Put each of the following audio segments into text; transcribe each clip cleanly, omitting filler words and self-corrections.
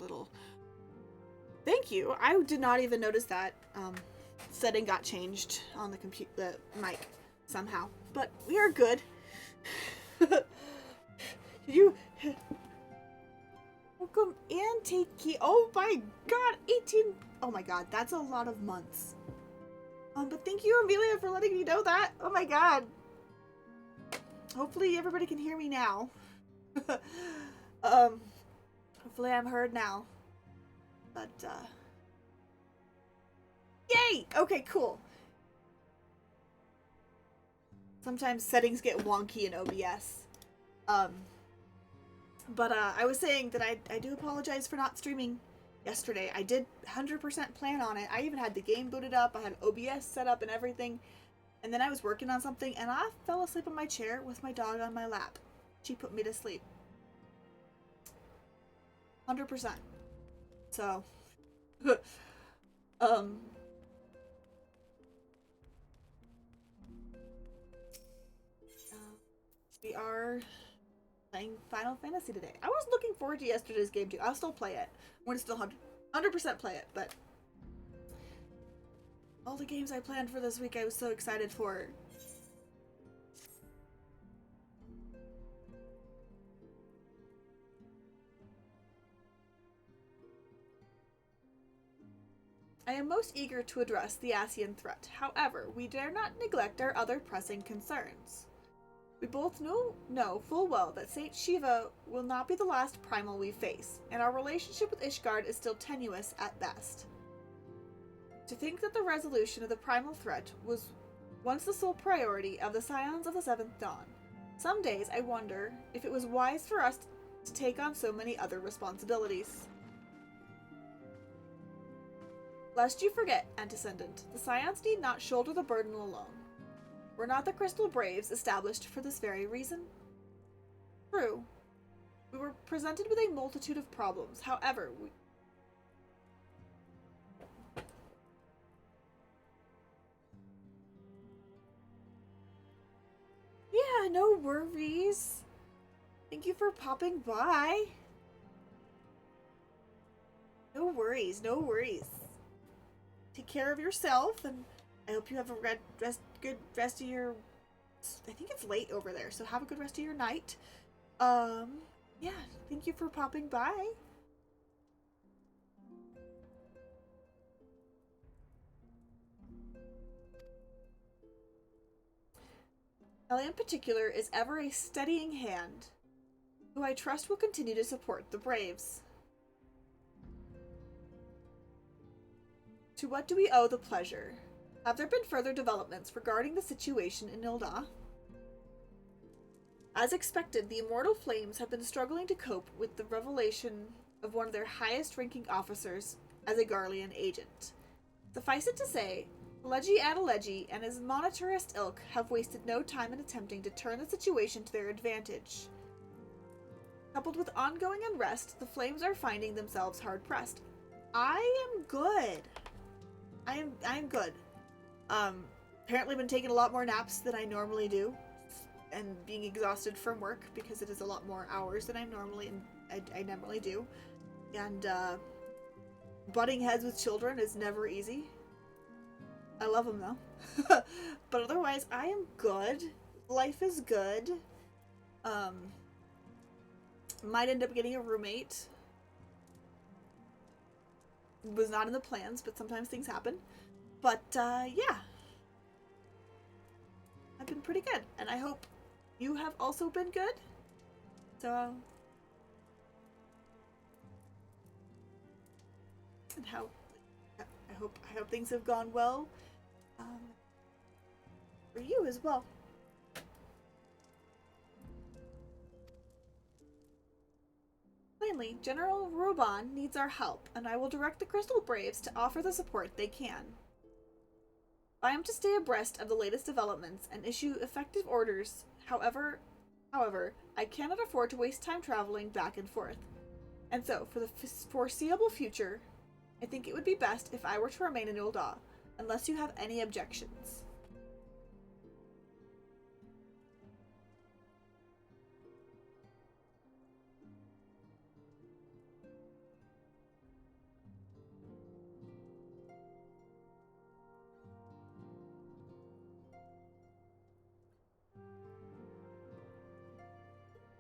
little... Thank you. I did not even notice that setting got changed on the mic somehow. But we are good. You... Welcome and take key. Oh my god, 18... Oh my god, that's a lot of months. But thank you, Amelia, for letting me know that. Oh my god. Hopefully everybody can hear me now. Hopefully I'm heard now. But, yay! Okay, cool. Sometimes settings get wonky in OBS. But I was saying that I do apologize for not streaming yesterday. I did 100% plan on it. I even had the game booted up. I had OBS set up and everything. And then I was working on something and I fell asleep on my chair with my dog on my lap. She put me to sleep. 100%. So, we are playing Final Fantasy today. I was looking forward to yesterday's game too. I'll still play it. I'm going to still 100% play it, but all the games I planned for this week I was so excited for. I am most eager to address the Asian threat. However, we dare not neglect our other pressing concerns. We both know full well that Saint Shiva will not be the last primal we face, and our relationship with Ishgard is still tenuous at best. To think that the resolution of the primal threat was once the sole priority of the Scions of the Seventh Dawn. Some days I wonder if it was wise for us to take on so many other responsibilities. Lest you forget, Antecedent, the Scions need not shoulder the burden alone. Were not the Crystal Braves established for this very reason? True. We were presented with a multitude of problems. However, Yeah, no worries. Thank you for popping by. No worries, no worries. Take care of yourself, and I hope you have a good rest of your... I think it's late over there, so have a good rest of your night. Yeah, thank you for popping by. Ellie in particular is ever a steadying hand, who I trust will continue to support the Braves. To what do we owe the pleasure? Have there been further developments regarding the situation in Ilda? As expected, the Immortal Flames have been struggling to cope with the revelation of one of their highest-ranking officers as a Garlean agent. Suffice it to say, Leggy Adeleggy and his monetarist ilk have wasted no time in attempting to turn the situation to their advantage. Coupled with ongoing unrest, the Flames are finding themselves hard-pressed. I am good. I'm good. Apparently been taking a lot more naps than I normally do, and being exhausted from work because it is a lot more hours than I normally do. And butting heads with children is never easy. I love them though. But otherwise, I am good. Life is good. Might end up getting a roommate. Was not in the plans, but sometimes things happen. But, yeah. I've been pretty good, and I hope you have also been good. So, and I hope things have gone well, for you as well. Plainly, General Ruban needs our help, and I will direct the Crystal Braves to offer the support they can. I am to stay abreast of the latest developments and issue effective orders. However, I cannot afford to waste time traveling back and forth. And so, for the foreseeable future, I think it would be best if I were to remain in Ul'dah, unless you have any objections.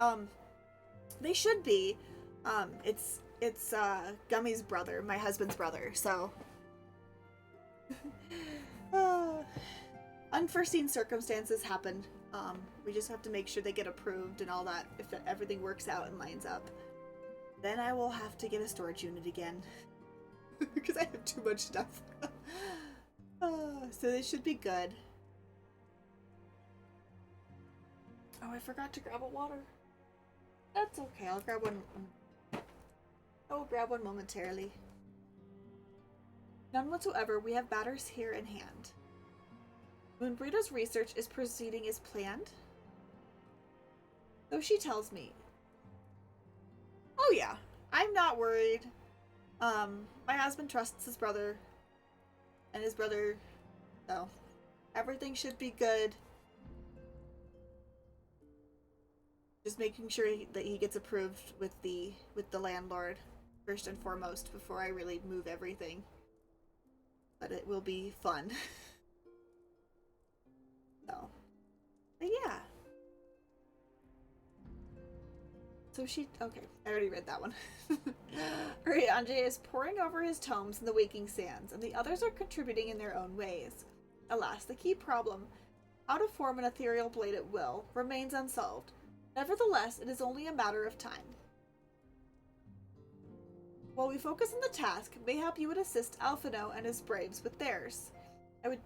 Um, they should be. It's Gummy's brother, my husband's brother, so uh, unforeseen circumstances happen. We just have to make sure they get approved and all that. If everything works out and lines up, then I will have to get a storage unit again because I have too much stuff. So they should be good. Oh, I forgot to grab a water. That's okay. I'll grab one. I will grab one momentarily. None whatsoever. We have matters here in hand. Moonbreeder's research is proceeding as planned. Though she tells me. Oh yeah, I'm not worried. My husband trusts his brother. And his brother, so everything should be good. Just making sure that he gets approved with the landlord first and foremost before I really move everything. But it will be fun. So, but yeah. So okay, I already read that one. Arianje is poring over his tomes in the waking sands, and the others are contributing in their own ways. Alas, the key problem, how to form an ethereal blade at will, remains unsolved. Nevertheless, it is only a matter of time. While we focus on the task, mayhap you would assist Alphino and his braves with theirs. I would...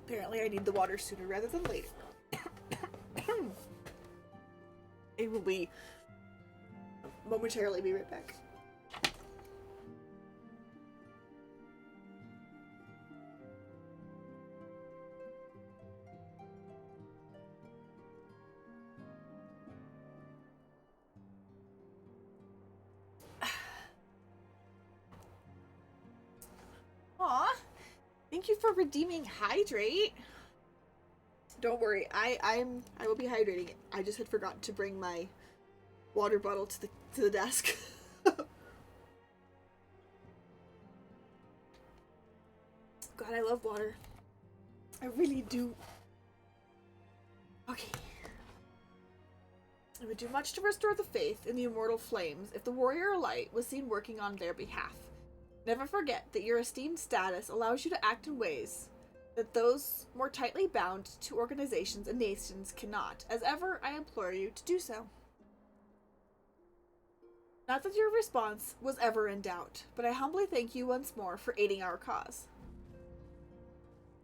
Apparently I need the water sooner rather than later. It will be... momentarily be right back. Aw, thank you for redeeming hydrate. Don't worry, I will be hydrating it. I just had forgotten to bring my water bottle to the desk. God, I love water. I really do. Okay. It would do much to restore the faith in the immortal flames if the warrior light was seen working on their behalf. Never forget that your esteemed status allows you to act in ways that those more tightly bound to organizations and nations cannot. As ever, I implore you to do so. Not that your response was ever in doubt, but I humbly thank you once more for aiding our cause.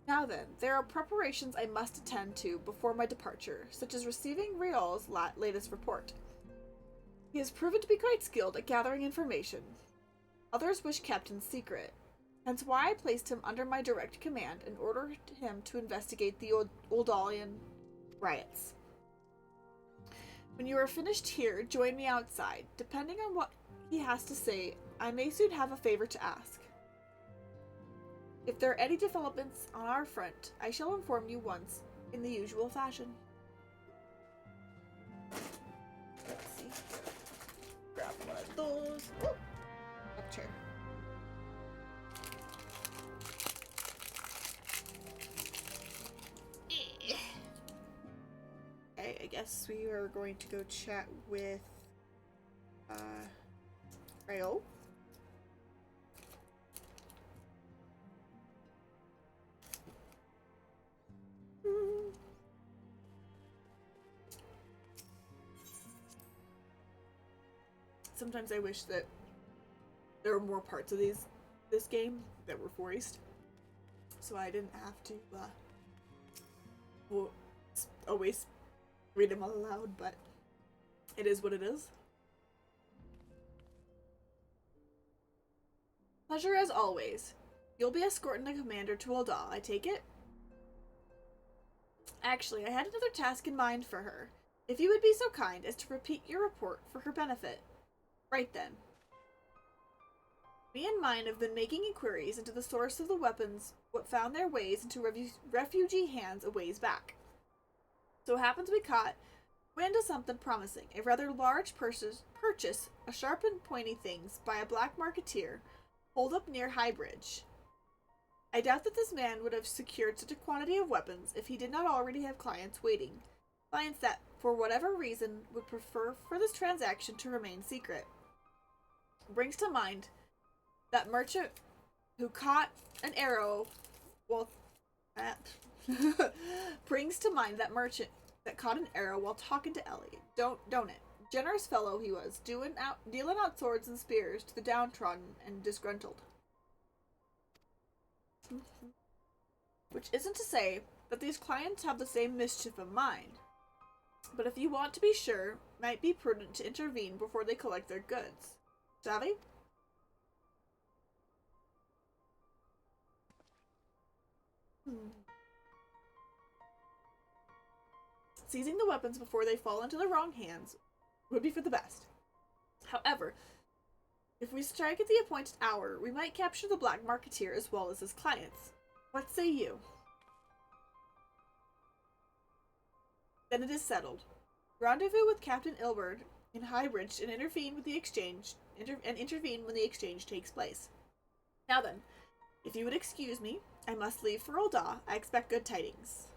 Now then, there are preparations I must attend to before my departure, such as receiving Riol's latest report. He has proven to be quite skilled at gathering information. Others wish kept in secret, hence why I placed him under my direct command and ordered him to investigate the Oldalian riots. When you are finished here, join me outside. Depending on what he has to say, I may soon have a favor to ask. If there are any developments on our front, I shall inform you once in the usual fashion. Let's see. Grab one of those. Woo! Up chair. Okay, I guess we are going to go chat with Rayo. Sometimes I wish that there were more parts of this game that were voiced, so I didn't have to always read them all aloud, but it is what it is. Pleasure as always. You'll be escorting the commander to Ul'dah, I take it? Actually, I had another task in mind for her. If you would be so kind as to repeat your report for her benefit. Right then. Me and mine have been making inquiries into the source of the weapons what found their ways into refugee hands a ways back. So it happens we caught wind of something promising, a rather large purchase, a sharp and pointy things by a black marketeer, holed up near High Bridge. I doubt that this man would have secured such a quantity of weapons if he did not already have clients waiting. Clients that, for whatever reason, would prefer for this transaction to remain secret. Brings to mind that merchant who caught an arrow while brings to mind that merchant that caught an arrow while talking to Ellie. Don't it? Generous fellow he was, dealing out swords and spears to the downtrodden and disgruntled. Which isn't to say that these clients have the same mischief of mind. But if you want to be sure, it might be prudent to intervene before they collect their goods. Savvy? Seizing the weapons before they fall into the wrong hands would be for the best. However, if we strike at the appointed hour, we might capture the black marketeer as well as his clients. What say you? Then it is settled. Rendezvous with Captain Ilbert in Highbridge and intervene with the exchange intervene when the exchange takes place. Now then, if you would excuse me, I must leave for Ul'dah. I expect good tidings.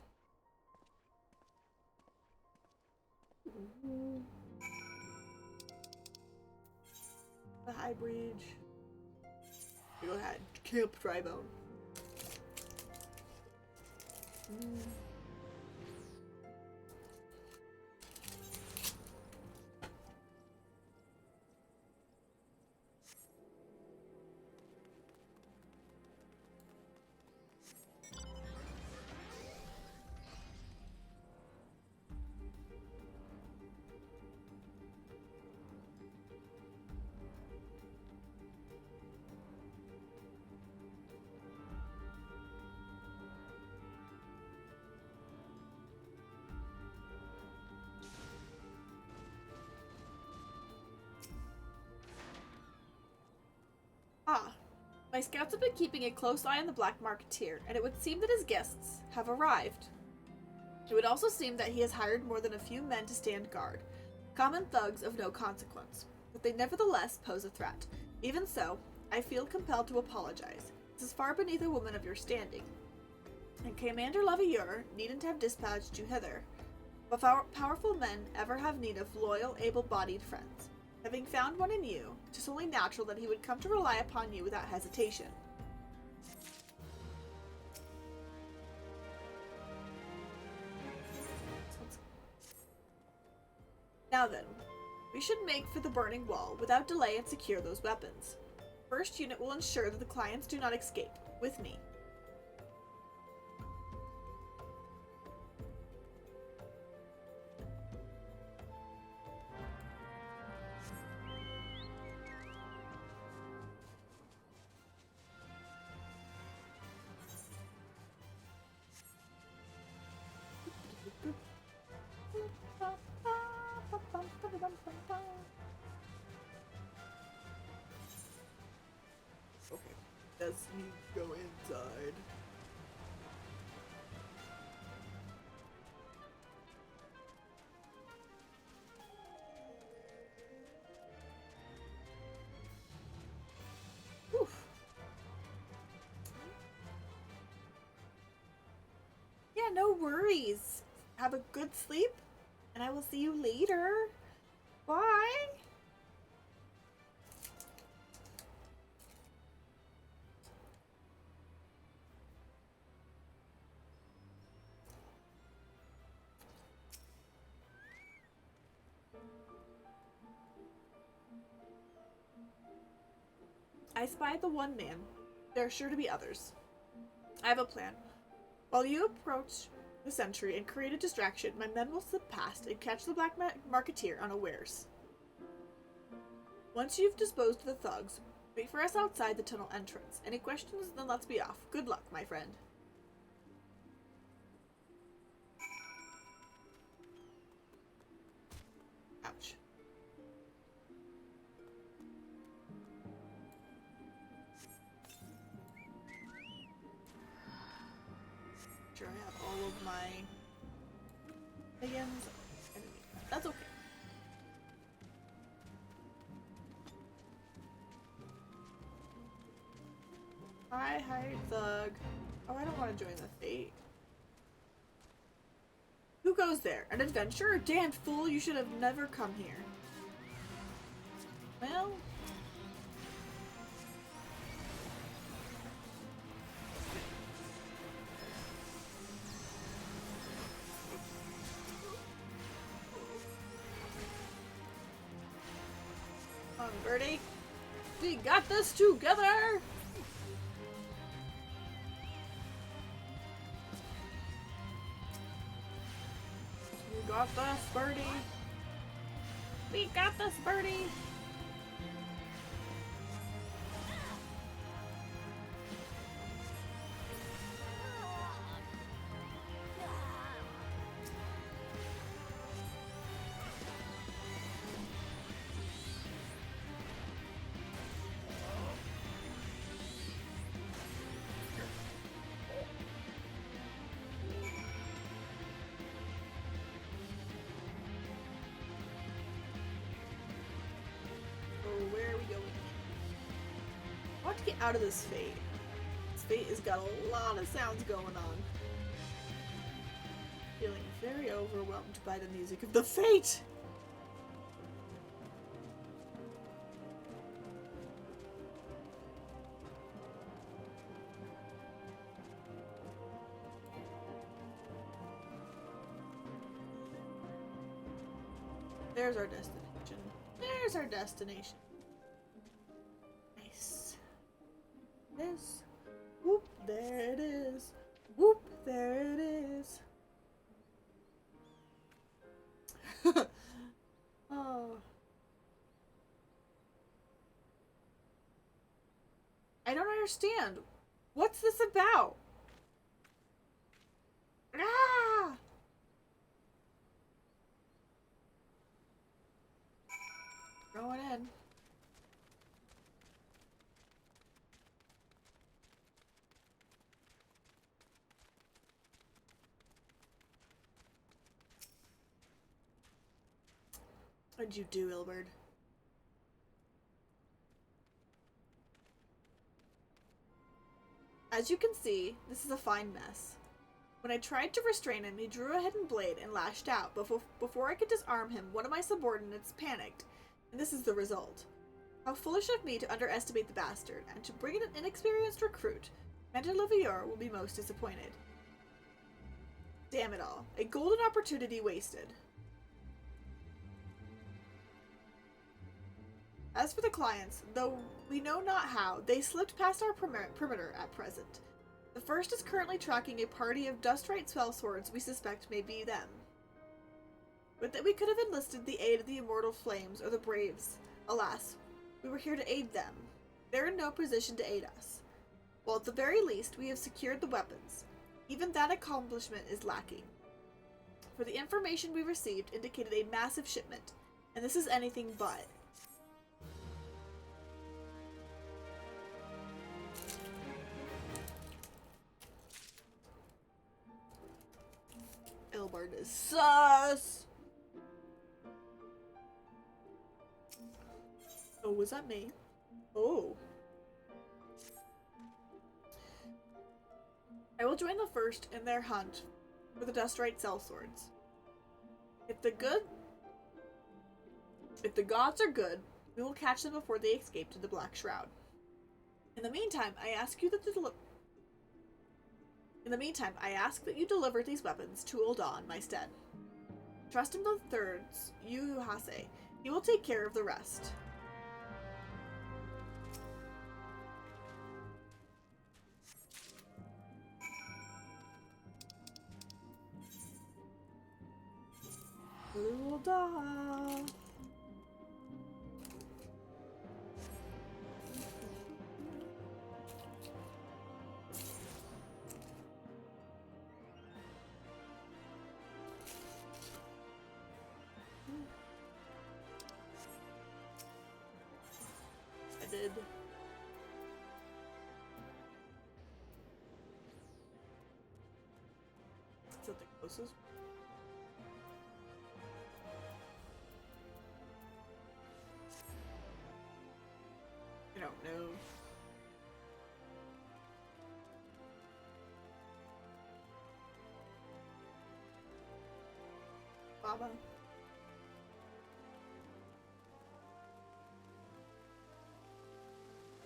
The High Bridge. Go ahead. Camp Drybone. My scouts have been keeping a close eye on the Black Marketeer, and it would seem that his guests have arrived. It would also seem that he has hired more than a few men to stand guard, common thugs of no consequence, but they nevertheless pose a threat. Even so, I feel compelled to apologize. This is far beneath a woman of your standing, and Commander Lavallure needn't have dispatched you hither. But powerful men ever have need of loyal, able-bodied friends. Having found one in you, it is only natural that he would come to rely upon you without hesitation. Now then, we should make for the burning wall without delay and secure those weapons. First unit will ensure that the clients do not escape, with me. Okay, let's go inside. Oof. Yeah, no worries. Have a good sleep, and I will see you later. Bye. I spied the one man. There are sure to be others. I have a plan. While you approach the sentry and create a distraction, my men will slip past and catch the Black Marketeer unawares. Once you've disposed of the thugs, wait for us outside the tunnel entrance. Any questions? Then let's be off. Good luck, my friend. Ouch. Sure, I have all of my higgins. That's okay. Hi, thug. Oh, I don't want to join the fate. Who goes there? An adventurer? Damned fool, you should have never come here. Well... Come on, Birdie. We got this together! We got this, Birdie. We got this, Birdie. Where are we going? I want to get out of this fate. This fate has got a lot of sounds going on. Feeling very overwhelmed by the music of the fate! There's our destination. There's our destination. Nice. This. Whoop, there it is. Whoop, there it is. Oh. I don't understand. What's this about? Ah! Going in. What'd you do, Ilberd? As you can see, this is a fine mess. When I tried to restrain him, he drew a hidden blade and lashed out. Before I could disarm him, one of my subordinates panicked, and this is the result. How foolish of me to underestimate the bastard, and to bring in an inexperienced recruit. Commander Levior will be most disappointed. Damn it all. A golden opportunity wasted. As for the clients, though we know not how, they slipped past our perimeter at present. The first is currently tracking a party of Dustrite sellswords we suspect may be them. But that we could have enlisted the aid of the Immortal Flames or the Braves. Alas, we were here to aid them. They're in no position to aid us. Well, at the very least, we have secured the weapons. Even that accomplishment is lacking. For the information we received indicated a massive shipment, and this is anything but. Ilberd is sus! Oh, was that me? Oh. I will join the first in their hunt for the Dustrite sellswords. If the gods are good, we will catch them before they escape to the Black Shroud. In the meantime, I ask that you deliver these weapons to Ul'dah in my stead. Trust in the Third's Yuhase. He will take care of the rest. Ul'dah. I did. Is that the closest? I don't know. Mama.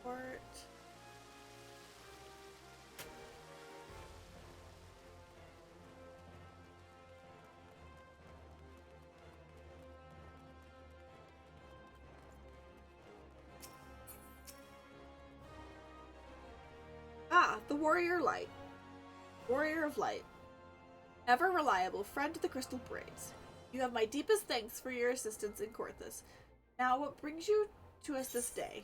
Port. Ah, the Warrior Light. Warrior of Light. Ever reliable friend to the Crystal Braids. You have my deepest thanks for your assistance in Corthus. Now, what brings you to us this day?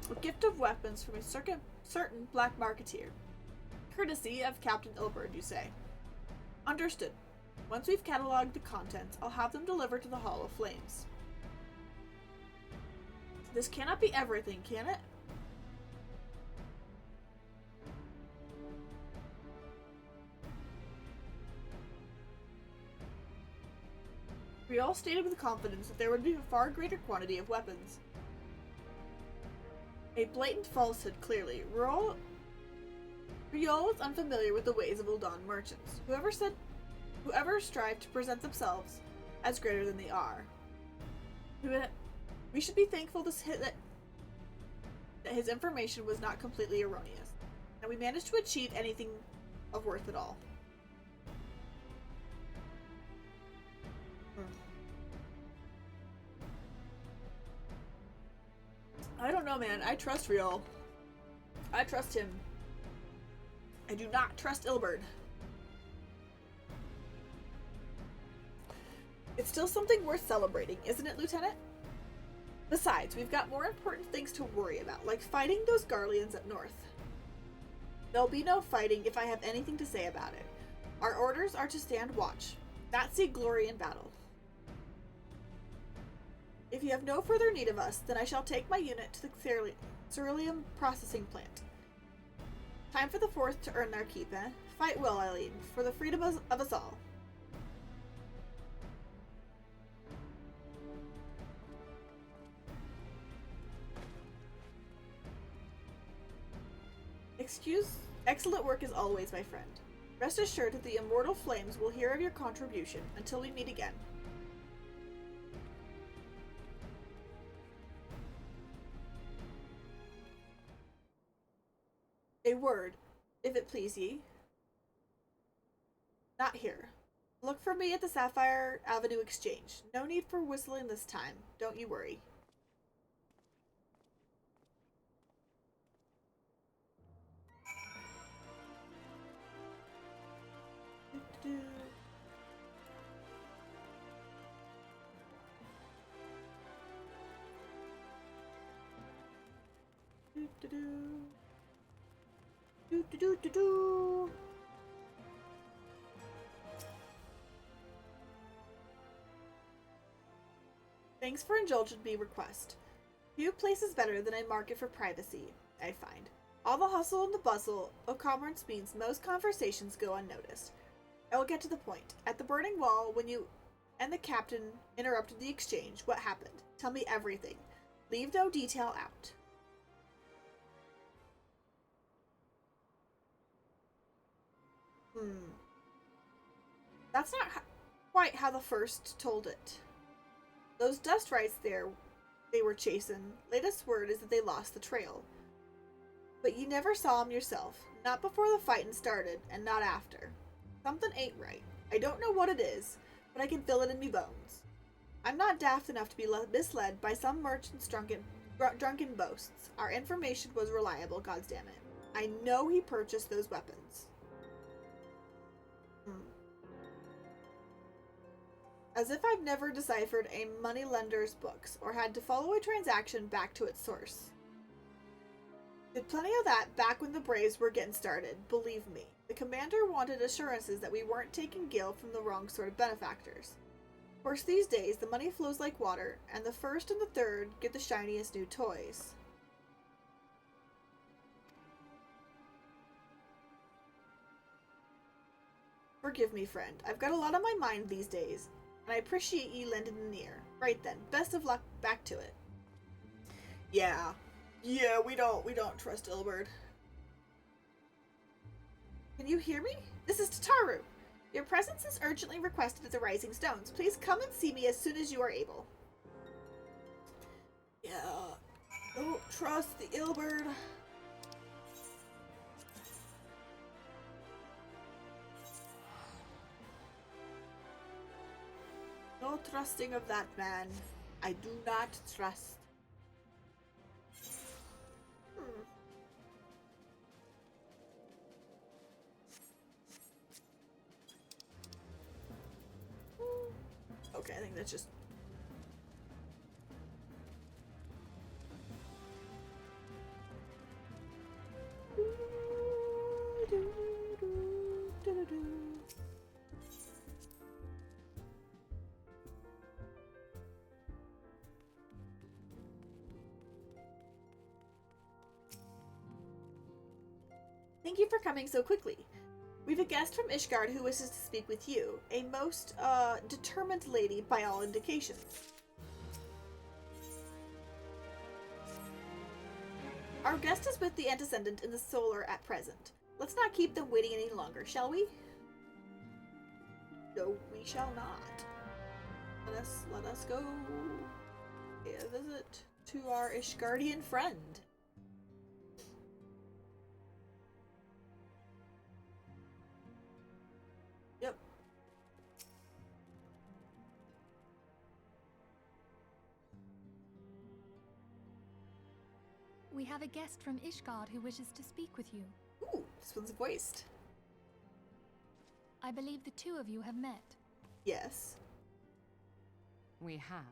A gift of weapons from a certain black marketeer. Courtesy of Captain Ilberd, you say. Understood. Once we've cataloged the contents, I'll have them delivered to the Hall of Flames. This cannot be everything, can it? We all stated with confidence that there would be a far greater quantity of weapons. A blatant falsehood, clearly. Riol was unfamiliar with the ways of Uldan merchants. Whoever strived to present themselves as greater than they are. We should be thankful that his information was not completely erroneous, and we managed to achieve anything of worth at all. I don't know, man. I trust Riol. I trust him. I do not trust Ilberd. It's still something worth celebrating, isn't it, Lieutenant? Besides, we've got more important things to worry about, like fighting those Garleans up north. There'll be no fighting if I have anything to say about it. Our orders are to stand watch, not see glory in battle. If you have no further need of us, then I shall take my unit to the ceruleum processing plant. Time for the Fourth to earn their keep, eh? Fight well, Eileen, for the freedom of us all. Excellent work as always, my friend. Rest assured that the immortal flames will hear of your contribution until we meet again. A word, if it please ye. Not here. Look for me at the Sapphire Avenue Exchange. No need for whistling this time. Don't you worry. Thanks for indulging me request. Few places better than a market for privacy, I find. All the hustle and the bustle of commerce means most conversations go unnoticed. I will get to the point. At the burning wall, when you and the captain interrupted the exchange, what happened? Tell me everything. Leave no detail out. That's not quite how the first told it. Those dust rights they were chasing, latest word is that they lost the trail. But you never saw 'em yourself, not before the fightin' started, and not after. Something ain't right. I don't know what it is, but I can feel it in me bones. I'm not daft enough to be misled by some merchant's drunken boasts. Our information was reliable, goddammit. I know he purchased those weapons. As if I've never deciphered a moneylender's books, or had to follow a transaction back to its source. Did plenty of that back when the Braves were getting started, believe me. The commander wanted assurances that we weren't taking Gil from the wrong sort of benefactors. Of course, these days, the money flows like water, and the first and the third get the shiniest new toys. Forgive me, friend. I've got a lot on my mind these days, and I appreciate ye lending an ear. Right then, best of luck back to it. Yeah. Yeah, we don't trust Ilberd. Can you hear me? This is Tataru. Your presence is urgently requested at the Rising Stones. Please come and see me as soon as you are able. Yeah. Don't trust the Ilberd. No trusting of that man. I do not trust. Hmm. Okay, I think that's just... Thank you for coming so quickly. We've a guest from Ishgard who wishes to speak with you. A most, determined lady by all indications. Our guest is with the Antecedent in the Solar at present. Let's not keep them waiting any longer, shall we? No, we shall not. Let us go pay a visit to our Ishgardian friend. Yep. We have a guest from Ishgard who wishes to speak with you. Ooh, this one's voiced. I believe the two of you have met. Yes. We have.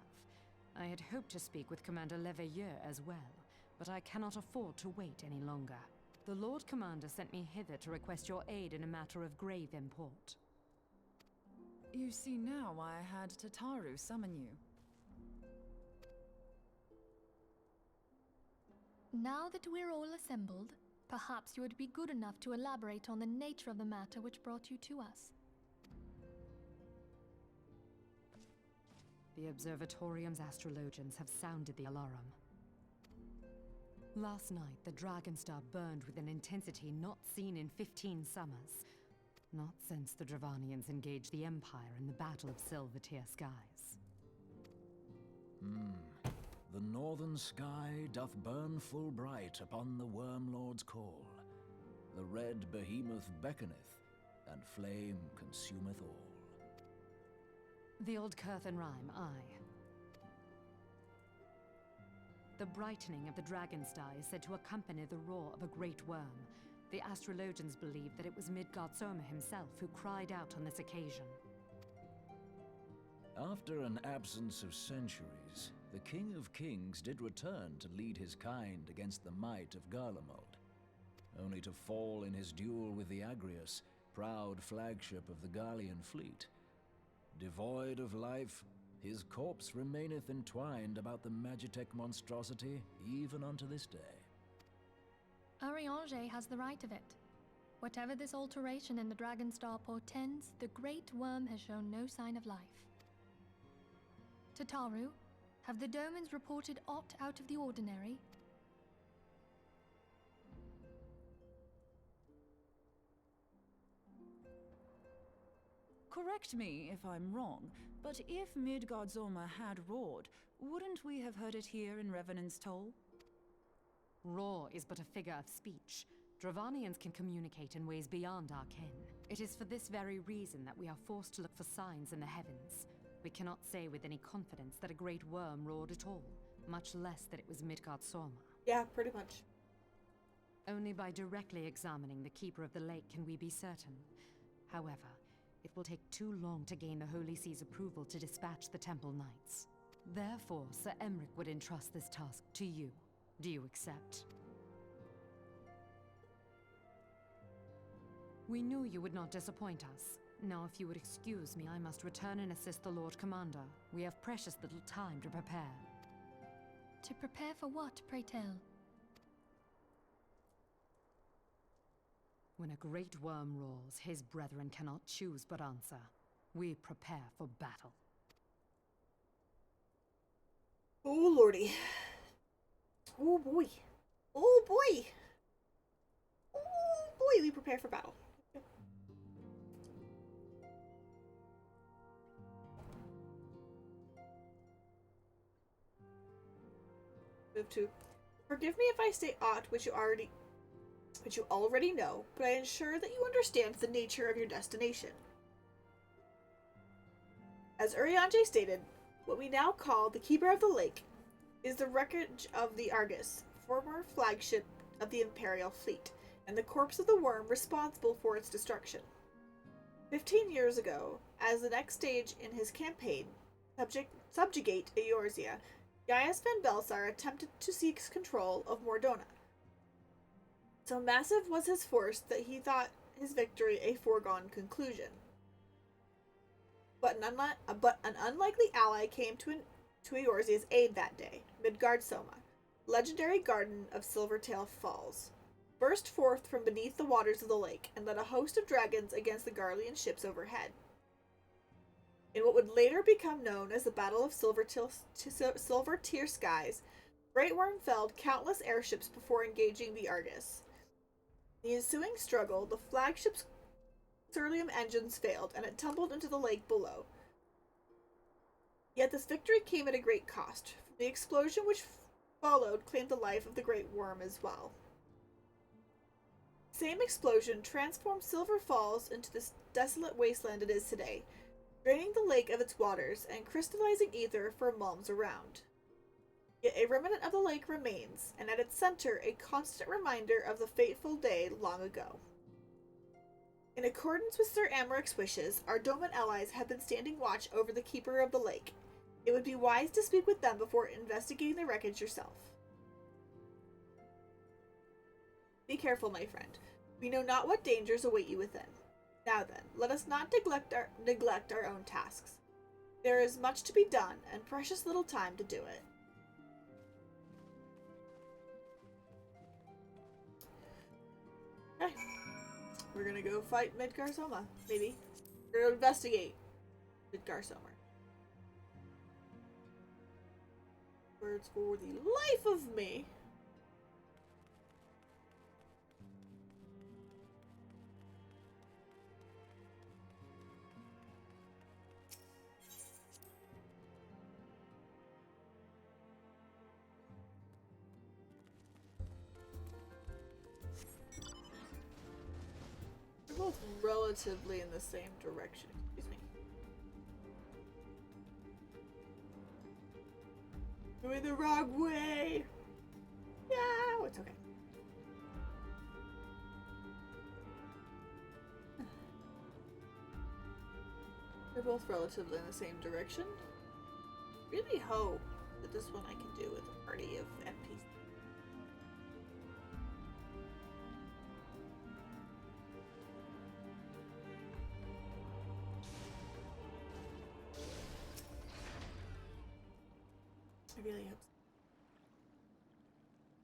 I had hoped to speak with Commander Leveilleur as well, but I cannot afford to wait any longer. The Lord Commander sent me hither to request your aid in a matter of grave import. You see now why I had Tataru summon you. Now that we're all assembled, perhaps you would be good enough to elaborate on the nature of the matter which brought you to us. The Observatorium's astrologians have sounded the alarm. Last night, the Dragonstar burned with an intensity not seen in 15 summers. Not since the Dravanians engaged the Empire in the Battle of Silvertear Skies. The northern sky doth burn full bright upon the Wormlord's call. The red behemoth beckoneth, and flame consumeth all. The old Curthan rhyme, aye. The brightening of the Dragonstar is said to accompany the roar of a great worm. The astrologians believe that it was Midgard Soma himself who cried out on this occasion. After an absence of centuries, the King of Kings did return to lead his kind against the might of Garlemald, only to fall in his duel with the Agrius, proud flagship of the Garlean fleet. Devoid of life, his corpse remaineth entwined about the Magitech monstrosity even unto this day. Ariange has the right of it. Whatever this alteration in the Dragonstar portends, the Great Worm has shown no sign of life. Tataru, have the Domans reported aught out of the ordinary? Correct me if I'm wrong, but if Midgard Zorma had roared, wouldn't we have heard it here in Revenant's Toll? Roar is but a figure of speech. Dravanians can communicate in ways beyond our ken. It is for this very reason that we are forced to look for signs in the heavens. We cannot say with any confidence that a great worm roared at all, much less that it was Midgard Sorma. Yeah, pretty much. Only by directly examining the Keeper of the Lake can we be certain. However, it will take too long to gain the Holy See's approval to dispatch the Temple Knights. Therefore, Sir Emric would entrust this task to you. Do you accept? We knew you would not disappoint us. Now, if you would excuse me, I must return and assist the Lord Commander. We have precious little time to prepare. To prepare for what, pray tell? When a great worm roars, his brethren cannot choose but answer. We prepare for battle. Oh lordy. Oh boy. Oh boy. Oh boy, we prepare for battle. Move to. Forgive me if I say aught which you already know, but I ensure that you understand the nature of your destination. As Urianger stated, what we now call the Keeper of the Lake is the wreckage of the Argus, former flagship of the Imperial fleet, and the corpse of the worm responsible for its destruction. 15 years ago, as the next stage in his campaign, subjugate Eorzea, Gaius Van Belsar attempted to seize control of Mordona. So massive was his force that he thought his victory a foregone conclusion. But an unlikely ally came to Eorzea's aid that day, Midgard Soma, legendary garden of Silvertail Falls, burst forth from beneath the waters of the lake and led a host of dragons against the Garlean ships overhead. In what would later become known as the Battle of Silvertear Skies, Great Worm felled countless airships before engaging the Argus. In the ensuing struggle, the flagship's Surlium engines failed, and it tumbled into the lake below. Yet this victory came at a great cost. The explosion which followed claimed the life of the Great Worm as well. The same explosion transformed Silver Falls into this desolate wasteland it is today, draining the lake of its waters and crystallizing ether for malms around. Yet a remnant of the lake remains, and at its center a constant reminder of the fateful day long ago. In accordance with Sir Amaric's wishes, our Doman allies have been standing watch over the Keeper of the Lake. It would be wise to speak with them before investigating the wreckage yourself. Be careful, my friend. We know not what dangers await you within. Now then, let us not neglect our own tasks. There is much to be done, and precious little time to do it. Okay. We're gonna go fight Midgar Soma, maybe. We're gonna investigate Midgar Soma. Words for the life of me. We're both relatively in the same direction. Excuse me. Going the wrong way. Yeah, it's okay. We're both relatively in the same direction. Really hope that this one I can do with a party of NPCs. I really hope so.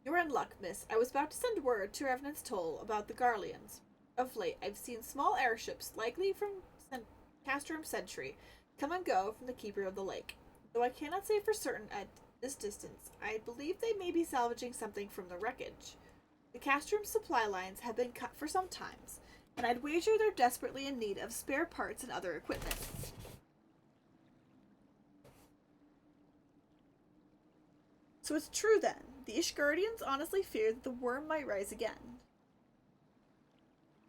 You're in luck, miss. I was about to send word to Revenant's Toll about the Garleans. Of late, I've seen small airships, likely from Castrum Sentry, come and go from the Keeper of the Lake. Though I cannot say for certain at this distance, I believe they may be salvaging something from the wreckage. The Castrum supply lines have been cut for some times, and I'd wager they're desperately in need of spare parts and other equipment. So it's true then. The Ishgardians honestly fear that the worm might rise again.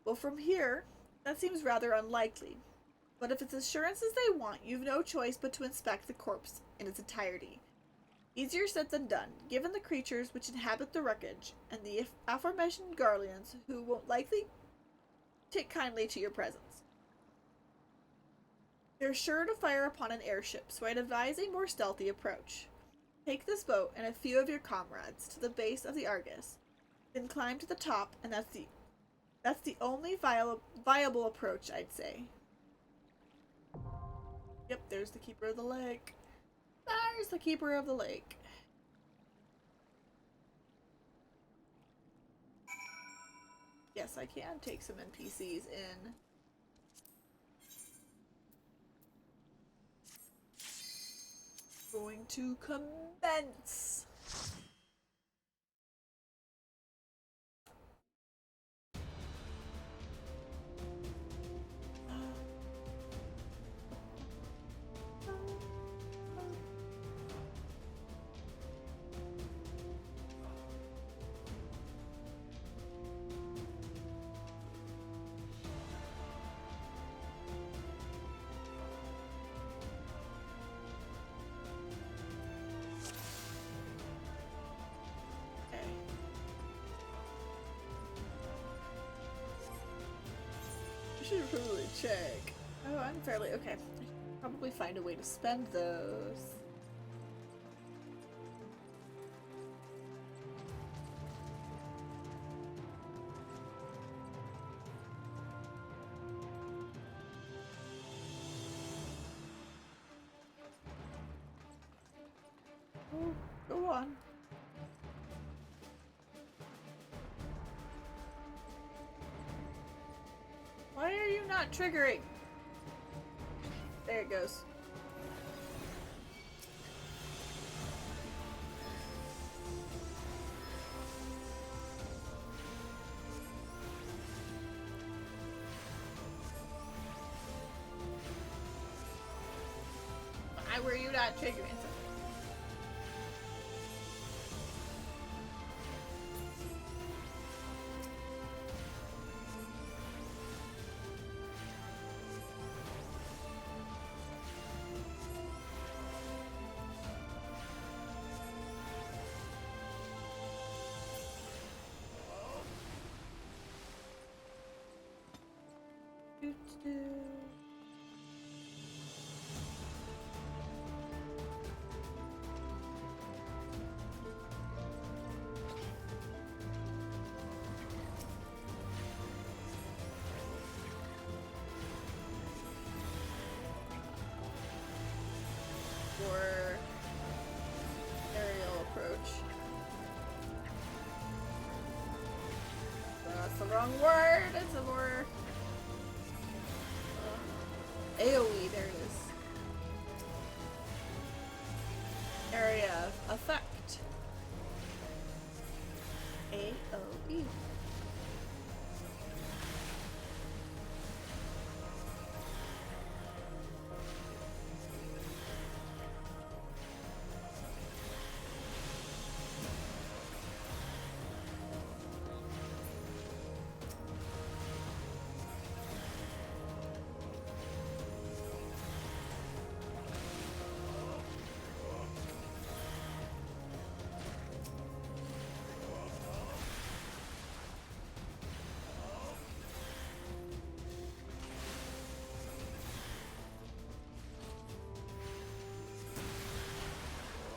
Well, from here, that seems rather unlikely. But if it's assurances they want, you've no choice but to inspect the corpse in its entirety. Easier said than done, given the creatures which inhabit the wreckage, and the aforementioned Garleans, who won't likely take kindly to your presence. They're sure to fire upon an airship, so I'd advise a more stealthy approach. Take this boat and a few of your comrades to the base of the Argus, then climb to the top, and that's the only viable approach, I'd say. Yep, there's the Keeper of the Lake. There's the Keeper of the Lake. Yes, I can take some NPCs in. Going to commence. check. Oh, I'm fairly okay. I should probably find a way to spend those. Oh, go on. Why are you not triggering? There it goes. Why were you not triggering something? For aerial approach. That's the wrong word. It's a more AoE. There it is. Area of effect. AoE.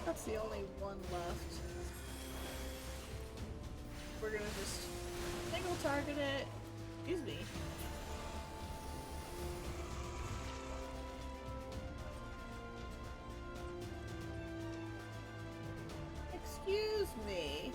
That's the only one left. We're gonna just single target it. Excuse me. Excuse me.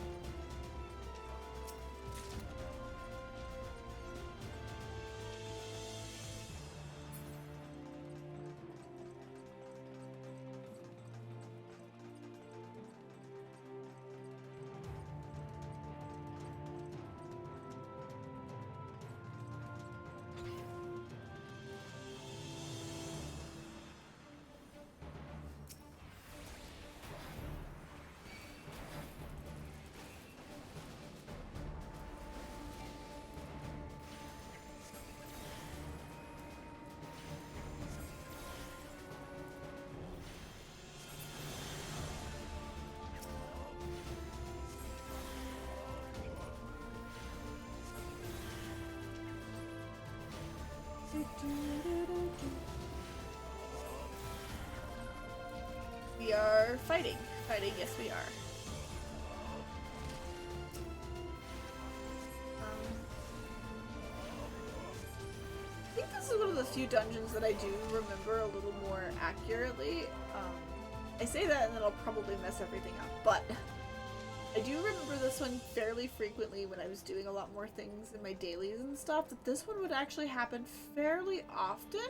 We are fighting. Fighting, yes we are. I think this is one of the few dungeons that I do remember a little more accurately. I say that and then I'll probably mess everything up, but I do remember this one fairly frequently when I was doing a lot more things in my dailies and stuff, that this one would actually happen fairly often.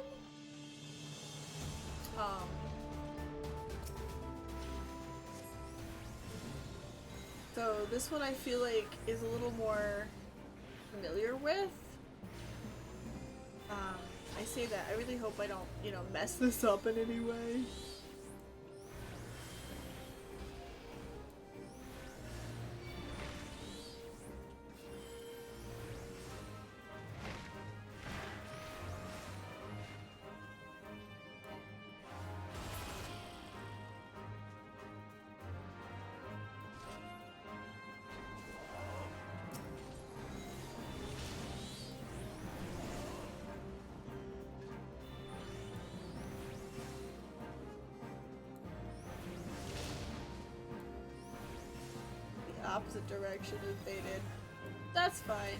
So this one I feel like is a little more familiar with. I say that, I really hope I don't, mess this up in any way. opposite direction as they did. That's fine.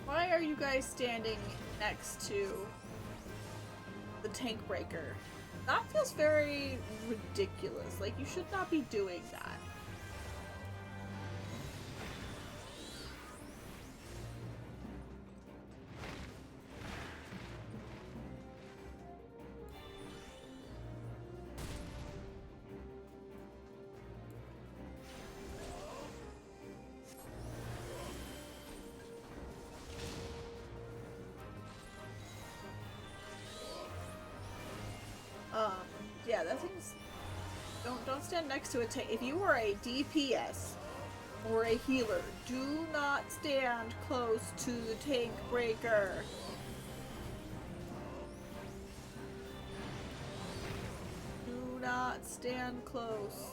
Why are you guys standing next to the tank breaker? That feels very ridiculous. Like, you should not be doing that. Yeah, that thing's... Don't stand next to a tank. If you are a DPS or a healer, do not stand close to the tank breaker. Do not stand close.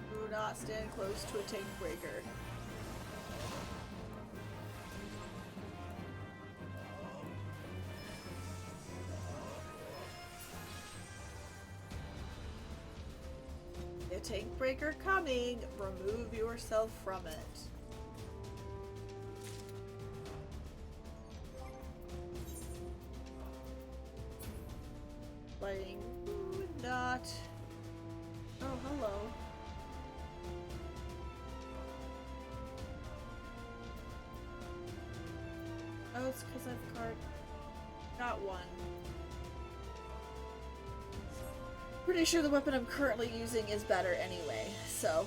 Do not stand close to a tank breaker. A tank breaker coming. Remove yourself from it. Playing not. Oh, hello. Oh, it's because I've got one. Pretty sure the weapon I'm currently using is better anyway, so.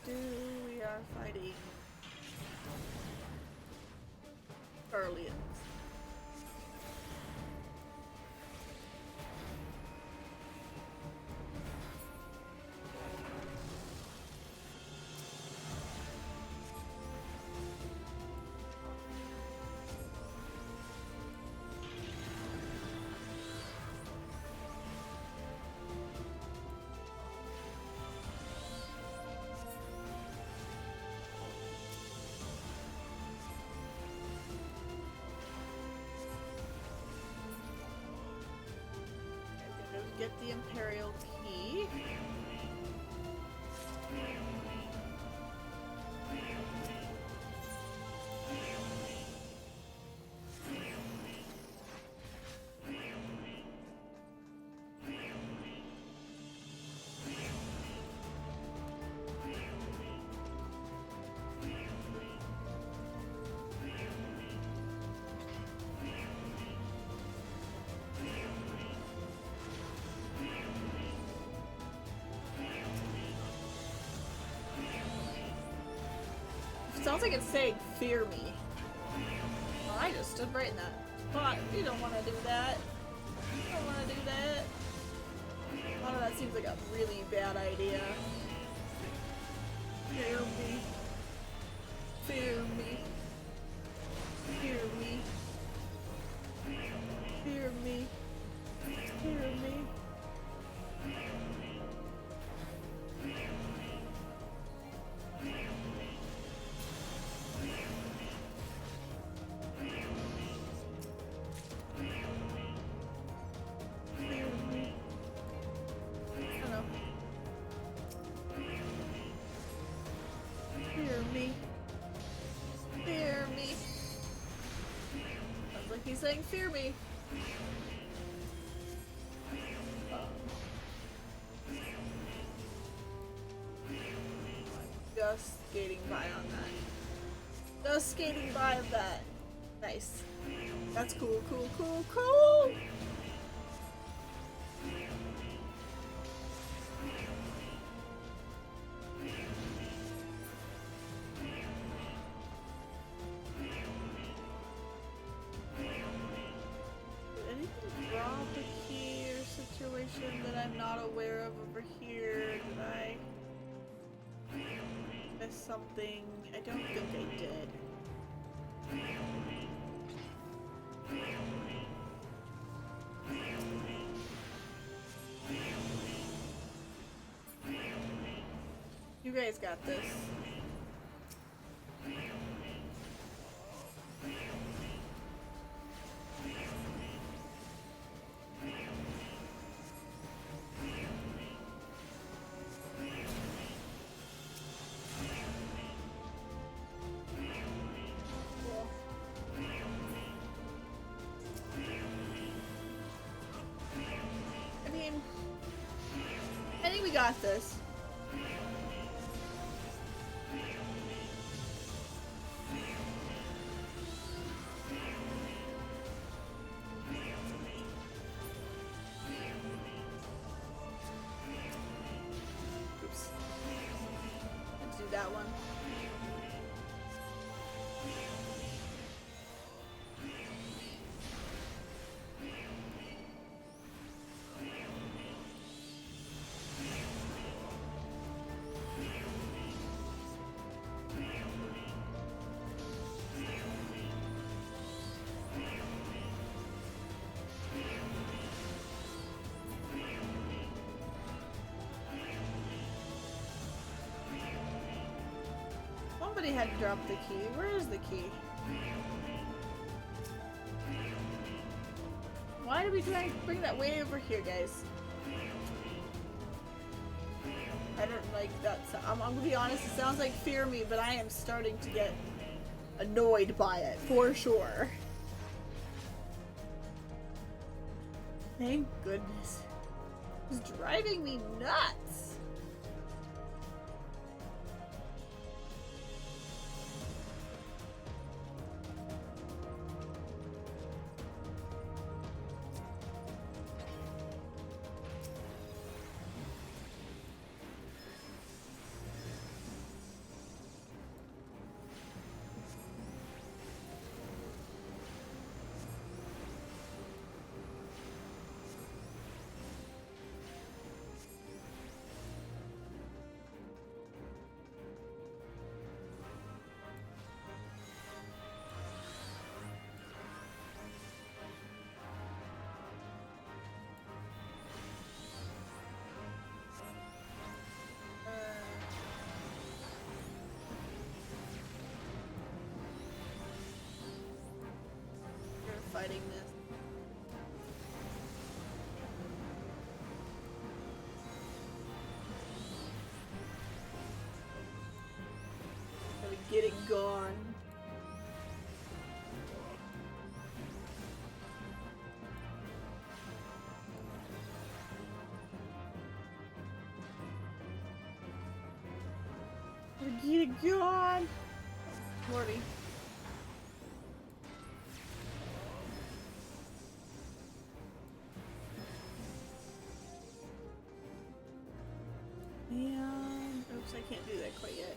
We are fighting Guardians. Get the Imperial key. Sounds like it's saying, fear me. Well, I just stood right in that spot. You don't want to do that. You don't want to do that. Oh, that seems like a really bad idea. Fear me. Fear me. Fear me. Fear me. Fear me. He's saying, fear me. Just skating by on that. Just skating by on that. Nice. That's cool, cool, cool, cool! situation that I'm not aware of over here? Did I miss something? I don't think I did. You guys got this. I think we got this. Oops. Let's do that one. Somebody had to drop the key. Where is the key? Why did we try and bring that way over here, guys? I don't like that. I'm gonna be honest, it sounds like Fear Me, but I am starting to get annoyed by it, for sure. Thank goodness. It's driving me nuts. Fighting this. Gotta get it gone. Gotta get it gone. Morty. Oops, I can't do that quite yet.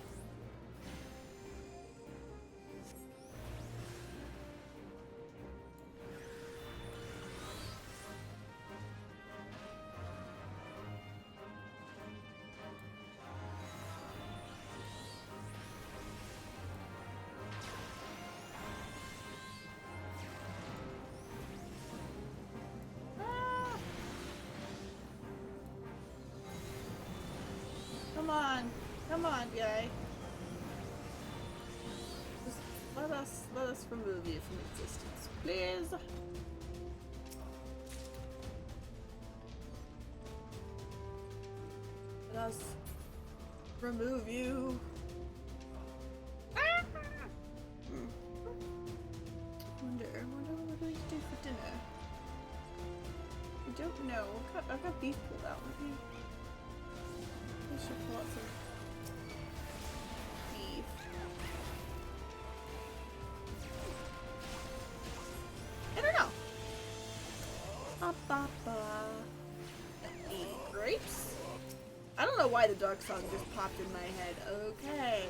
Come on, guy. Just let us remove you from existence, please. Let us remove you. Wonder what do we do for dinner? I don't know. I've got beef pulled out with me. I should pull out some beef. I don't know. Eat grapes? I don't know why the dark song just popped in my head. Okay.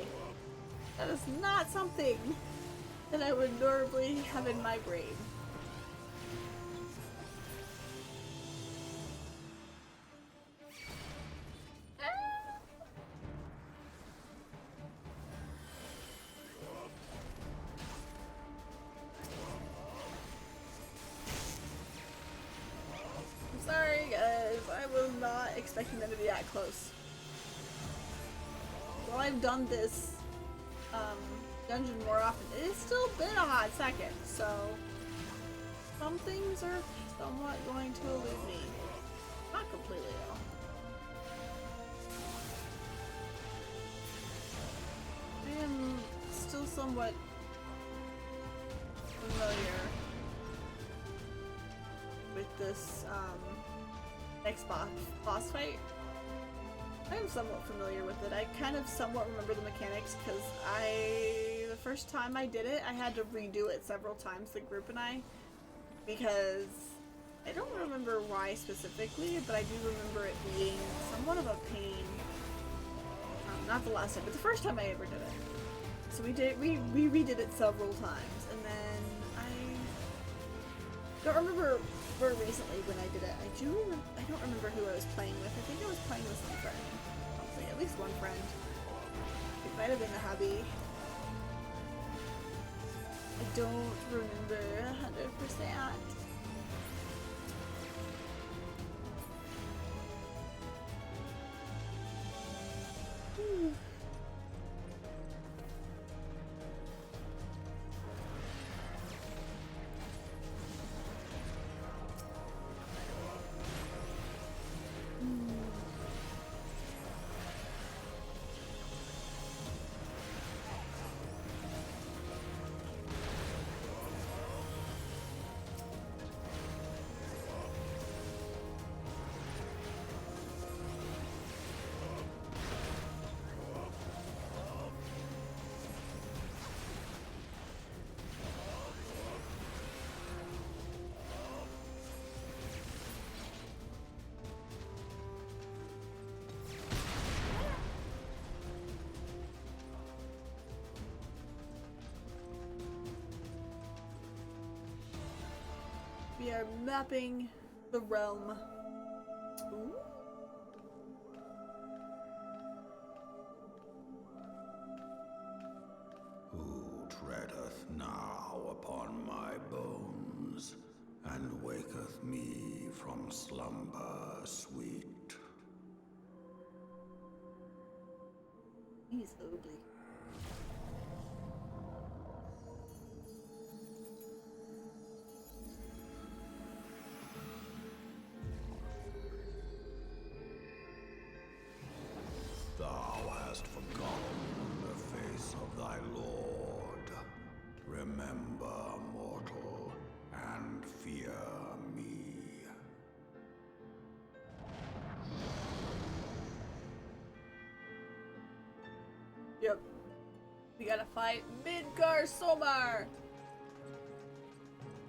That is not something that I would normally have in my brain. expecting them to be that close. While I've done this dungeon more often, it's still been a hot second, so some things are somewhat going to elude me. Not completely though. I am still somewhat familiar with this next boss fight. I am somewhat familiar with it. I kind of somewhat remember the mechanics because the first time I did it, I had to redo it several times, the group and I, because I don't remember why specifically, but I do remember it being somewhat of a pain. Not the last time, but the first time I ever did it. So we redid it several times, and then I don't remember more recently when I did it. I don't remember who I was playing with. I think I was playing with some friend. Honestly, at least one friend. It might have been a hubby. I don't remember 100%. We are mapping the realm. Ooh. Who treadeth now upon my bones, and waketh me from slumber sweet? He's ugly. Thou hast forgotten the face of thy lord. Remember, mortal, and fear me. Yep. We gotta fight Midgar Somar!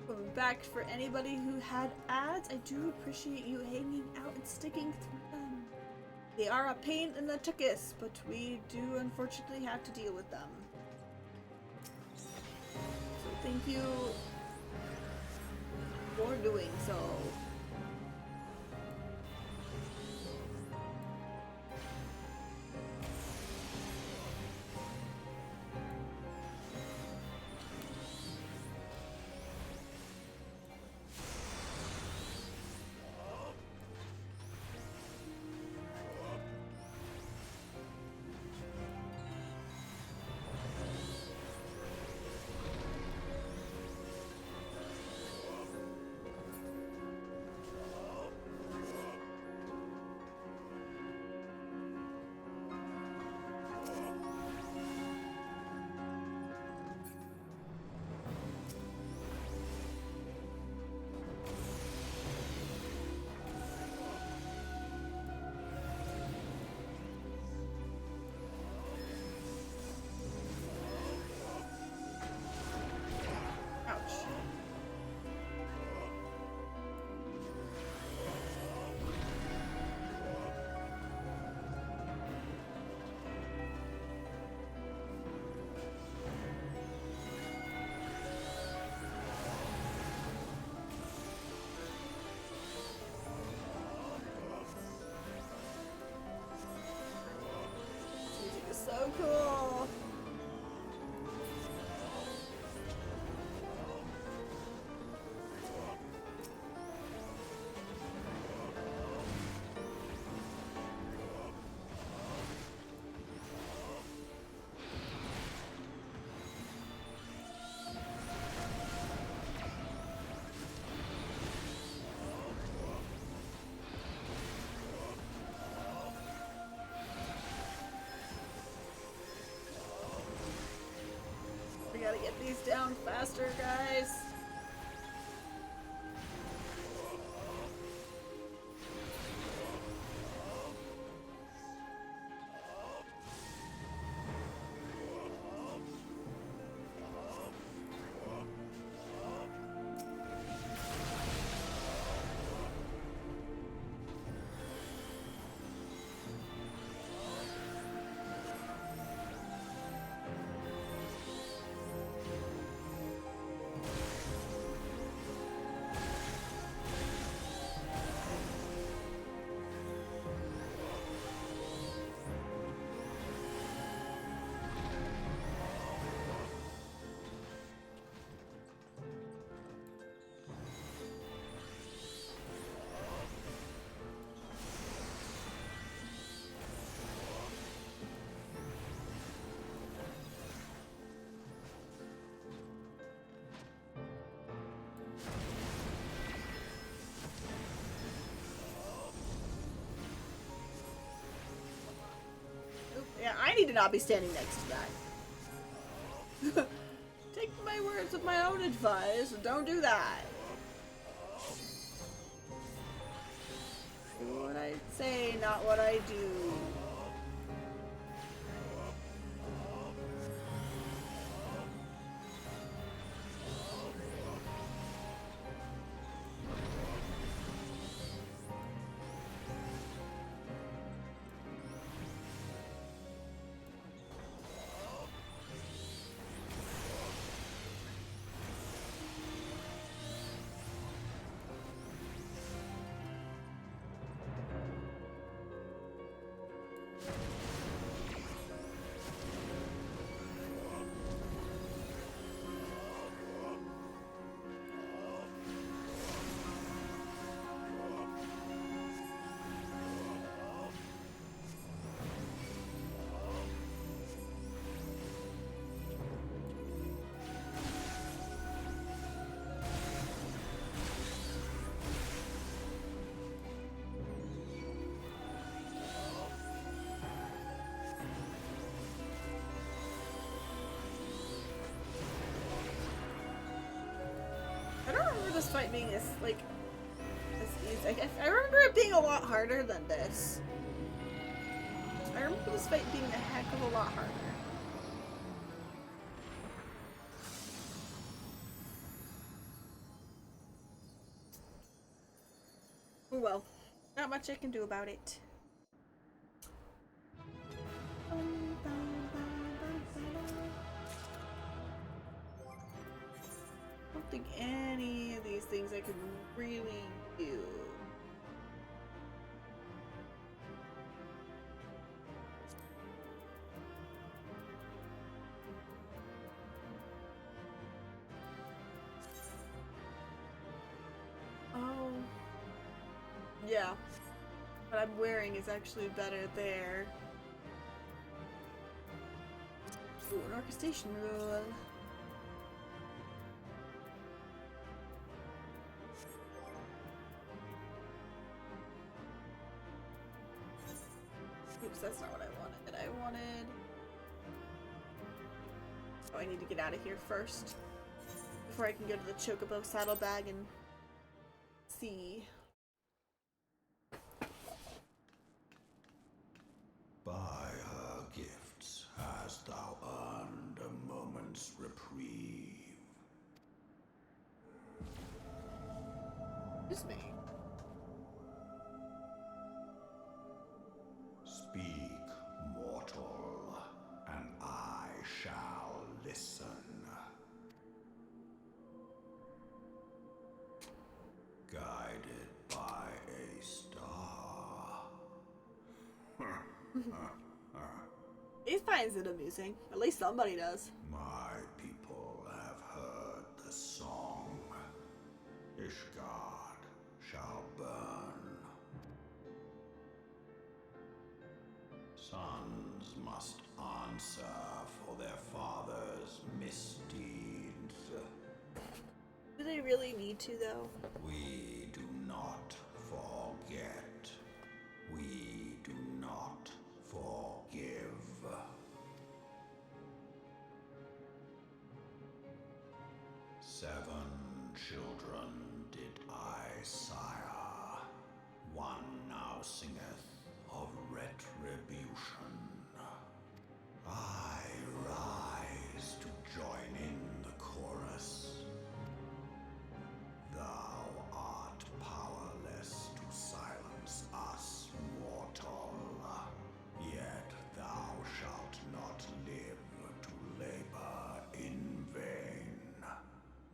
Welcome back. For anybody who had ads, I do appreciate you hanging out and sticking through them. They are a pain in the tuchus, but we do unfortunately have to deal with them. So thank you for doing so. these down faster, guys. Yeah, I need to not be standing next to that. Take my words of my own advice and don't do that. Do what I say, not what I do. I don't remember this fight being as, like, as easy. I remember it being a lot harder than this. I remember this fight being a heck of a lot harder. Oh well. Not much I can do about it. I don't think any of these things I can really do. Oh. Yeah. What I'm wearing is actually better there. Ooh, an orchestration rule. Oops, that's not what I wanted. I wanted... Oh, I need to get out of here first. Before I can go to the Chocobo saddlebag and see. By her gifts hast thou earned a moment's reprieve. Excuse me. Speak, mortal, and I shall listen. Guided by a star. He finds it amusing. At least somebody does. My people have heard the song. Ishgard shall burn. Sons must answer for their father's misdeeds. Do they really need to, though? We do not forget. We do not forgive. children did I sire. One now singeth of retribution. I rise to join in the chorus. Thou art powerless to silence us, mortal. Yet thou shalt not live to labor in vain.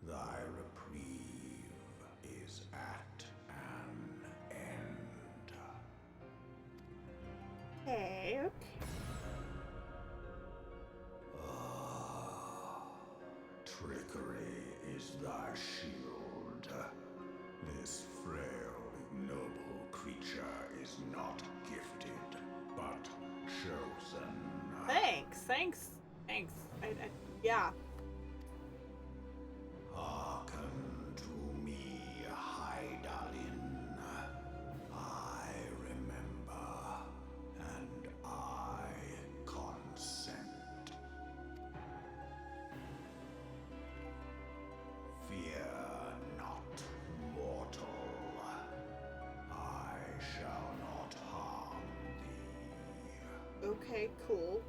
Thy reprieve is at an end. Okay, okay. Trickery is thy shield. This frail, ignoble creature is not gifted, but chosen. Thanks. Yeah. Hearken to me, Hydaelyn. I remember, and I consent. Fear not, mortal. I shall not harm thee. Okay, cool.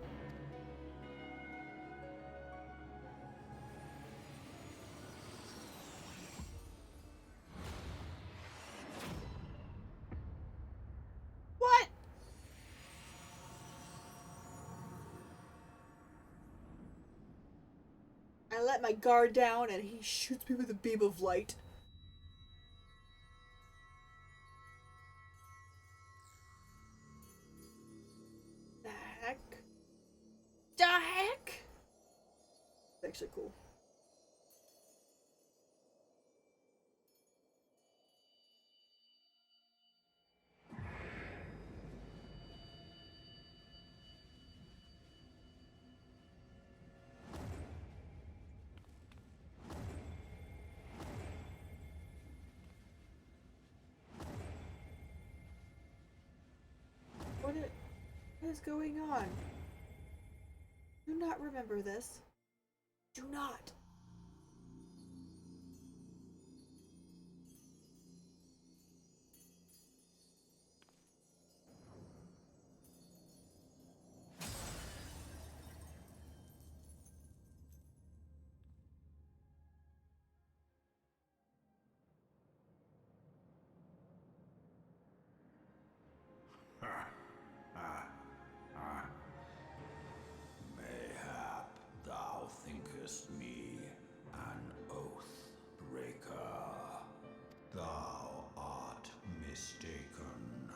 What? I let my guard down and he shoots me with a beam of light. The heck? The heck? It's actually cool. What is going on? Do not remember this. Do not. Mayhap thou thinkest me an oath breaker. Thou art mistaken.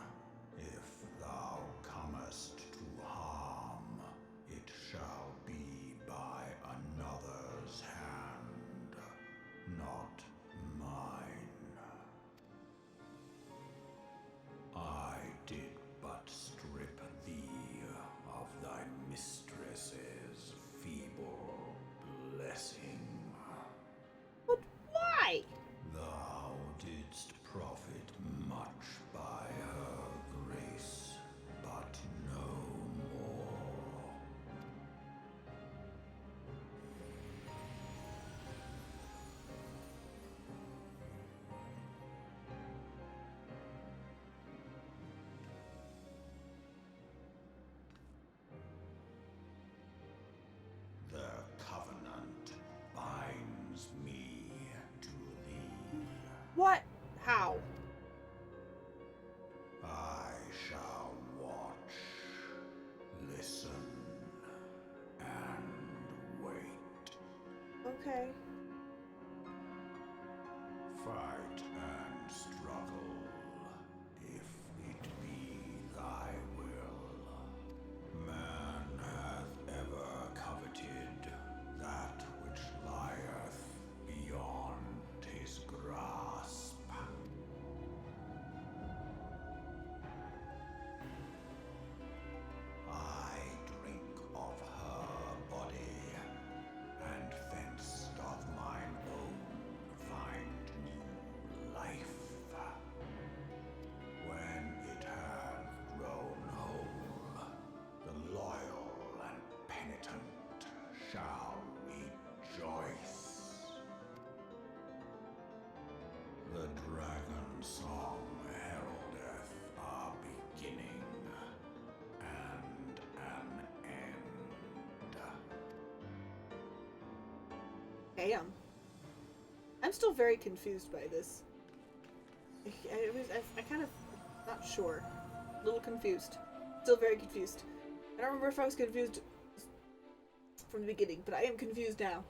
If thou comest to harm, it shall be by another's hand, not mine. I did but strip thee of thy mistress's feeble blessing. But why? Thou didst profit much by her grace, but no more. The covenant binds me to thee. What? How? I shall watch, listen, and wait. Okay. Fight and struggle, if it be thy will. Man hath ever coveted that which lieth beyond his grasp. song heraldeth a beginning and an end. Damn. I'm still very confused by this. I kind of not sure. A little confused. Still very confused. I don't remember if I was confused from the beginning, but I am confused now.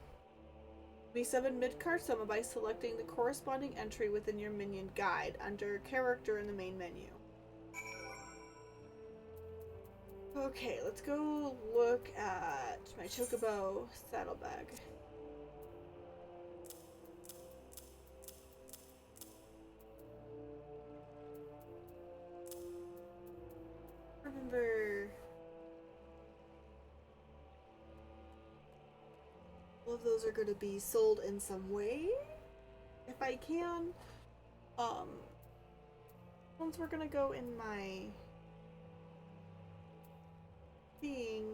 We summon Midgard Soma by selecting the corresponding entry within your minion guide under character in the main menu. Okay, let's go look at my Chocobo saddlebag. Remember, all of those are going to be sold in some way, if I can. Once we're gonna go in my thing.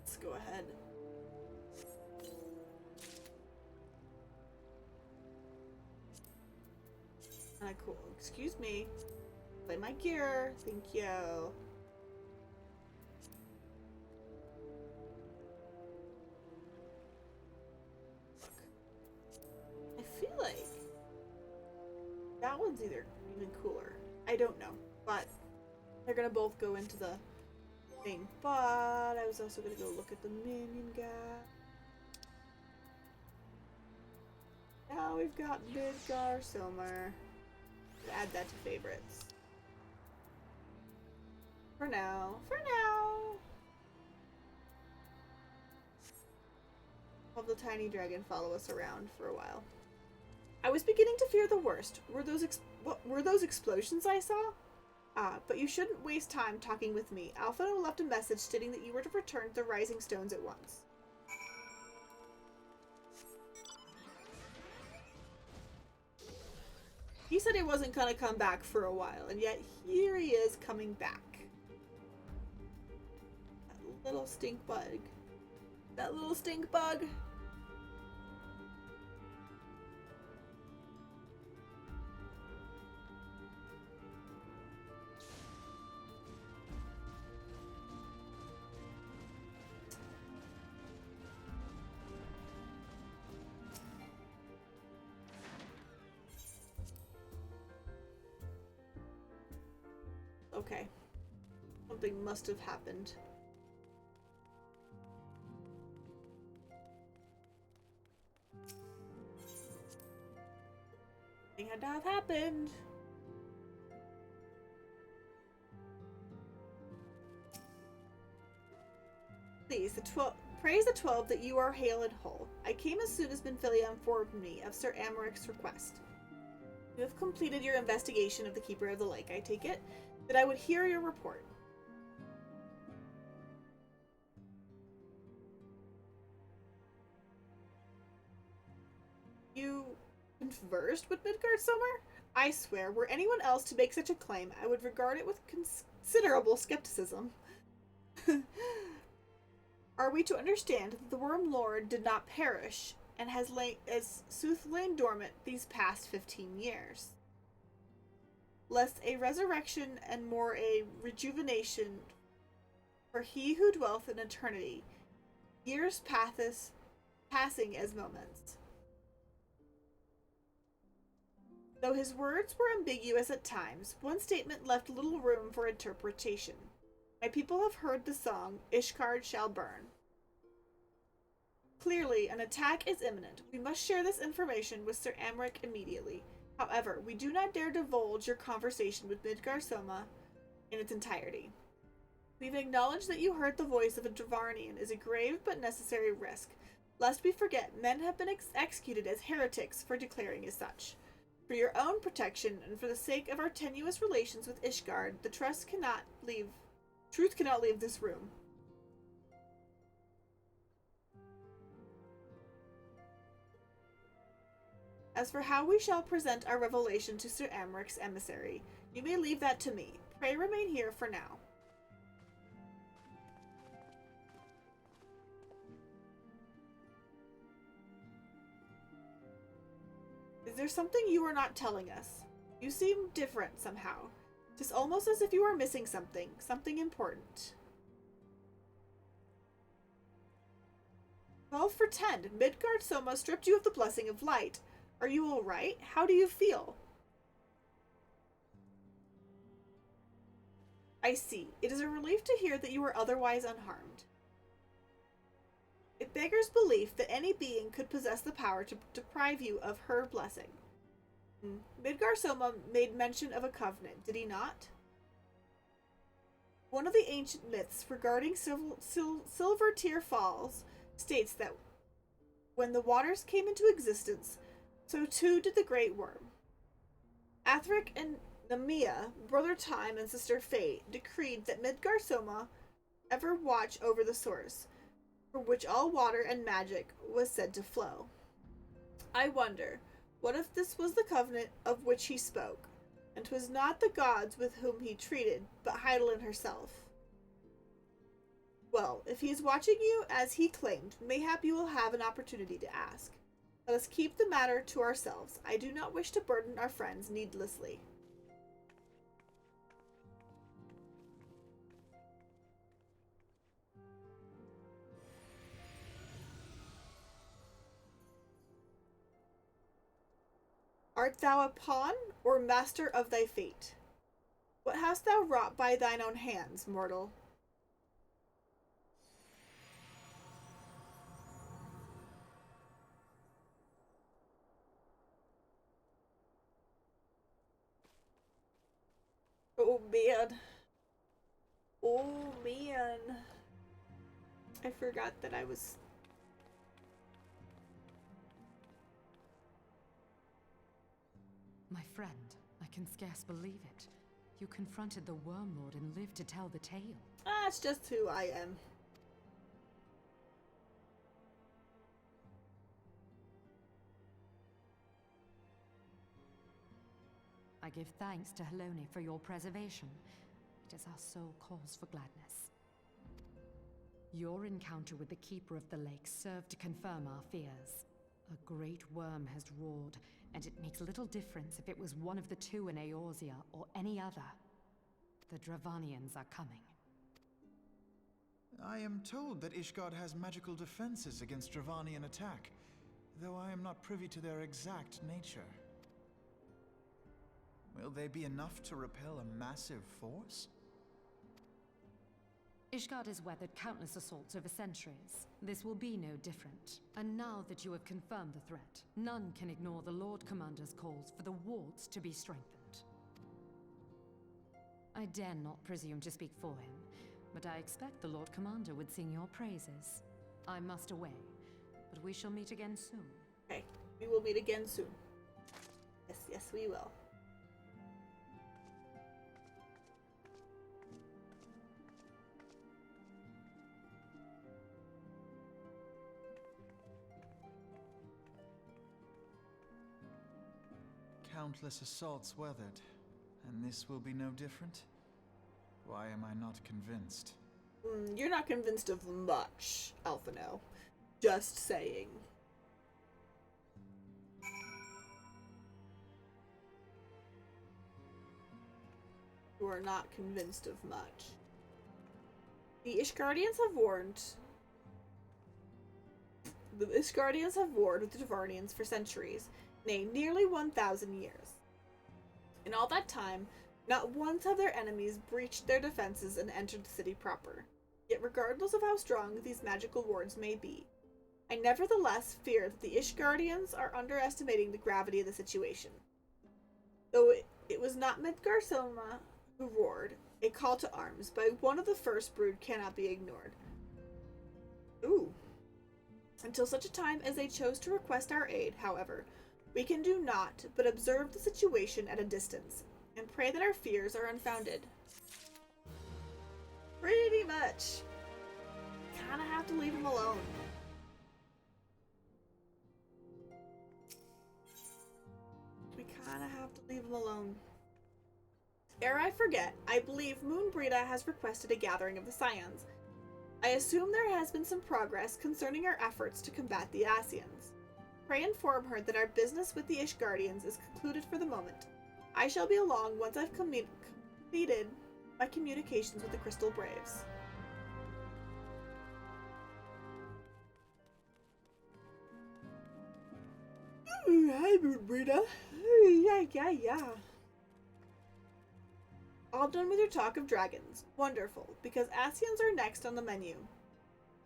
Let's go ahead. Cool. Excuse me. Play my gear. Thank you. Look. I feel like that one's either even cooler. I don't know. But they're gonna both go into the thing. But I was also gonna go look at the minion guy. Now we've got Midgard Soma. Add that to favorites. For now. For now! Have the tiny dragon follow us around for a while. I was beginning to fear the worst. Were those explosions I saw? But you shouldn't waste time talking with me. Alphino left a message stating that you were to return to the Rising Stones at once. He said he wasn't gonna come back for a while, and yet here he is coming back. That little stink bug. That little stink bug. Okay. Something must have happened. Something had to have happened. Please, praise the 12 that you are hale and whole. I came as soon as Benfilia informed me of Sir Amaric's request. You have completed your investigation of the Keeper of the Lake, I take it? That I would hear your report. You conversed with Midgard Soma? I swear, were anyone else to make such a claim, I would regard it with considerable skepticism. Are we to understand that the Worm Lord did not perish, and has sooth lain dormant these past 15 years? Less a resurrection and more a rejuvenation for he who dwelleth in eternity, years passing as moments. Though his words were ambiguous at times, one statement left little room for interpretation. My people have heard the song, Ishgard shall burn. Clearly, an attack is imminent. We must share this information with Sir Amaric immediately. However, we do not dare divulge your conversation with Midgard Soma in its entirety. We've acknowledged that you heard the voice of a Dravarnian is a grave but necessary risk. Lest we forget, men have been executed as heretics for declaring as such. For your own protection and for the sake of our tenuous relations with Ishgard, the truth cannot leave this room. As for how we shall present our revelation to Sir Amaric's emissary, You may leave that to me. Pray remain here for now. Is there something you are not telling us? You seem different somehow. Just almost as if you are missing something. Something important. 12 for 10. Midgard Soma stripped you of the blessing of light. Are you alright? How do you feel? I see. It is a relief to hear that you were otherwise unharmed. It beggars belief that any being could possess the power to deprive you of her blessing. Midgard Soma made mention of a covenant, did he not? One of the ancient myths regarding Silver Tear Falls states that when the waters came into existence, so too did the Great Worm. Athric and Nemea, brother Time and sister Fate, decreed that Midgard Soma ever watch over the source, from which all water and magic was said to flow. I wonder, what if this was the covenant of which he spoke, and 'twas not the gods with whom he treated, but Heidelin herself? Well, if he is watching you as he claimed, mayhap you will have an opportunity to ask. Let us keep the matter to ourselves. I do not wish to burden our friends needlessly. Art thou a pawn, or master of thy fate? What hast thou wrought by thine own hands, mortal? Oh man. Oh man. I forgot that I was... My friend, I can scarce believe it. You confronted the Worm Lord and lived to tell the tale. That's just who I am. I give thanks to Helone for your preservation. It is our sole cause for gladness. Your encounter with the Keeper of the Lake served to confirm our fears. A great worm has roared, and it makes little difference if it was one of the two in Eorzea or any other. The Dravanians are coming. I am told that Ishgard has magical defenses against Dravanian attack, though I am not privy to their exact nature. Will they be enough to repel a massive force? Ishgard has weathered countless assaults over centuries. This will be no different. And now that you have confirmed the threat, none can ignore the Lord Commander's calls for the wards to be strengthened. I dare not presume to speak for him, but I expect the Lord Commander would sing your praises. I must away, but we shall meet again soon. Okay, we will meet again soon. Yes, yes, we will. Countless assaults weathered, and this will be no different? Why am I not convinced? You're not convinced of much, Alphino. Just saying. You are not convinced of much. The Ishgardians have warned... The Ishgardians have warred with the Dvarnians for centuries, nay, nearly 1,000 years. In all that time, not once have their enemies breached their defenses and entered the city proper. Yet regardless of how strong these magical wards may be, I nevertheless fear that the Ishgardians are underestimating the gravity of the situation. Though it was not Midgard Soma who roared, a call to arms by one of the first brood cannot be ignored. Ooh. Until such a time as they chose to request our aid, however, we can do naught but observe the situation at a distance, and pray that our fears are unfounded. Pretty much. Kinda have to leave him alone. We kinda have to leave him alone. Ere I forget, I believe Moonbrita has requested a gathering of the Scions. I assume there has been some progress concerning our efforts to combat the Ascians. Pray inform her that our business with the Ishgardians is concluded for the moment. I shall be along once I've completed my communications with the Crystal Braves. Hi, Moonbrita. Yeah. All done with your talk of dragons. Wonderful, because Ascians are next on the menu.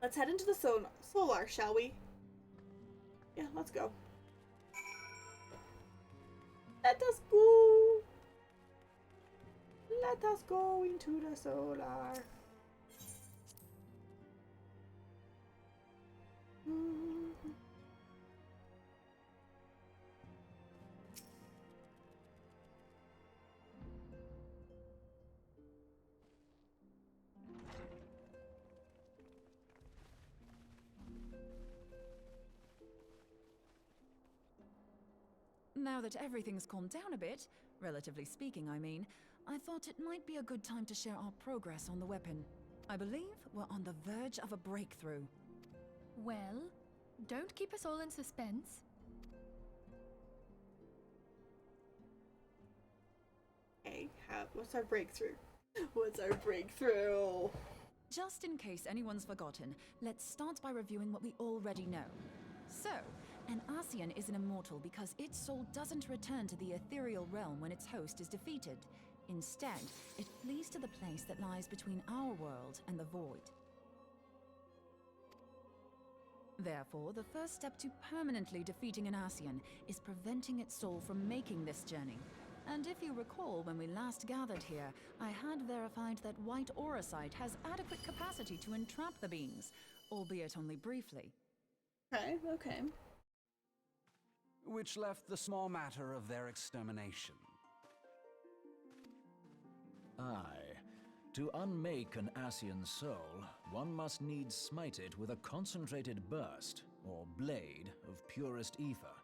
Let's head into the solar, shall we? Yeah, let's go. Let us go. Let us go into the solar. Now that everything's calmed down a bit, relatively speaking I mean, I thought it might be a good time to share our progress on the weapon. I believe we're on the verge of a breakthrough. Well, don't keep us all in suspense. Okay, what's our breakthrough? What's our breakthrough? Just in case anyone's forgotten, let's start by reviewing what we already know. So, an Ascian is an immortal because its soul doesn't return to the ethereal realm when its host is defeated. Instead, it flees to the place that lies between our world and the void. Therefore, the first step to permanently defeating an Ascian is preventing its soul from making this journey. And if you recall, when we last gathered here, I had verified that white auracite has adequate capacity to entrap the beings, albeit only briefly. Okay. Which left the small matter of their extermination. Aye. To unmake an Ascian soul, one must needs smite it with a concentrated burst, or blade, of purest ether.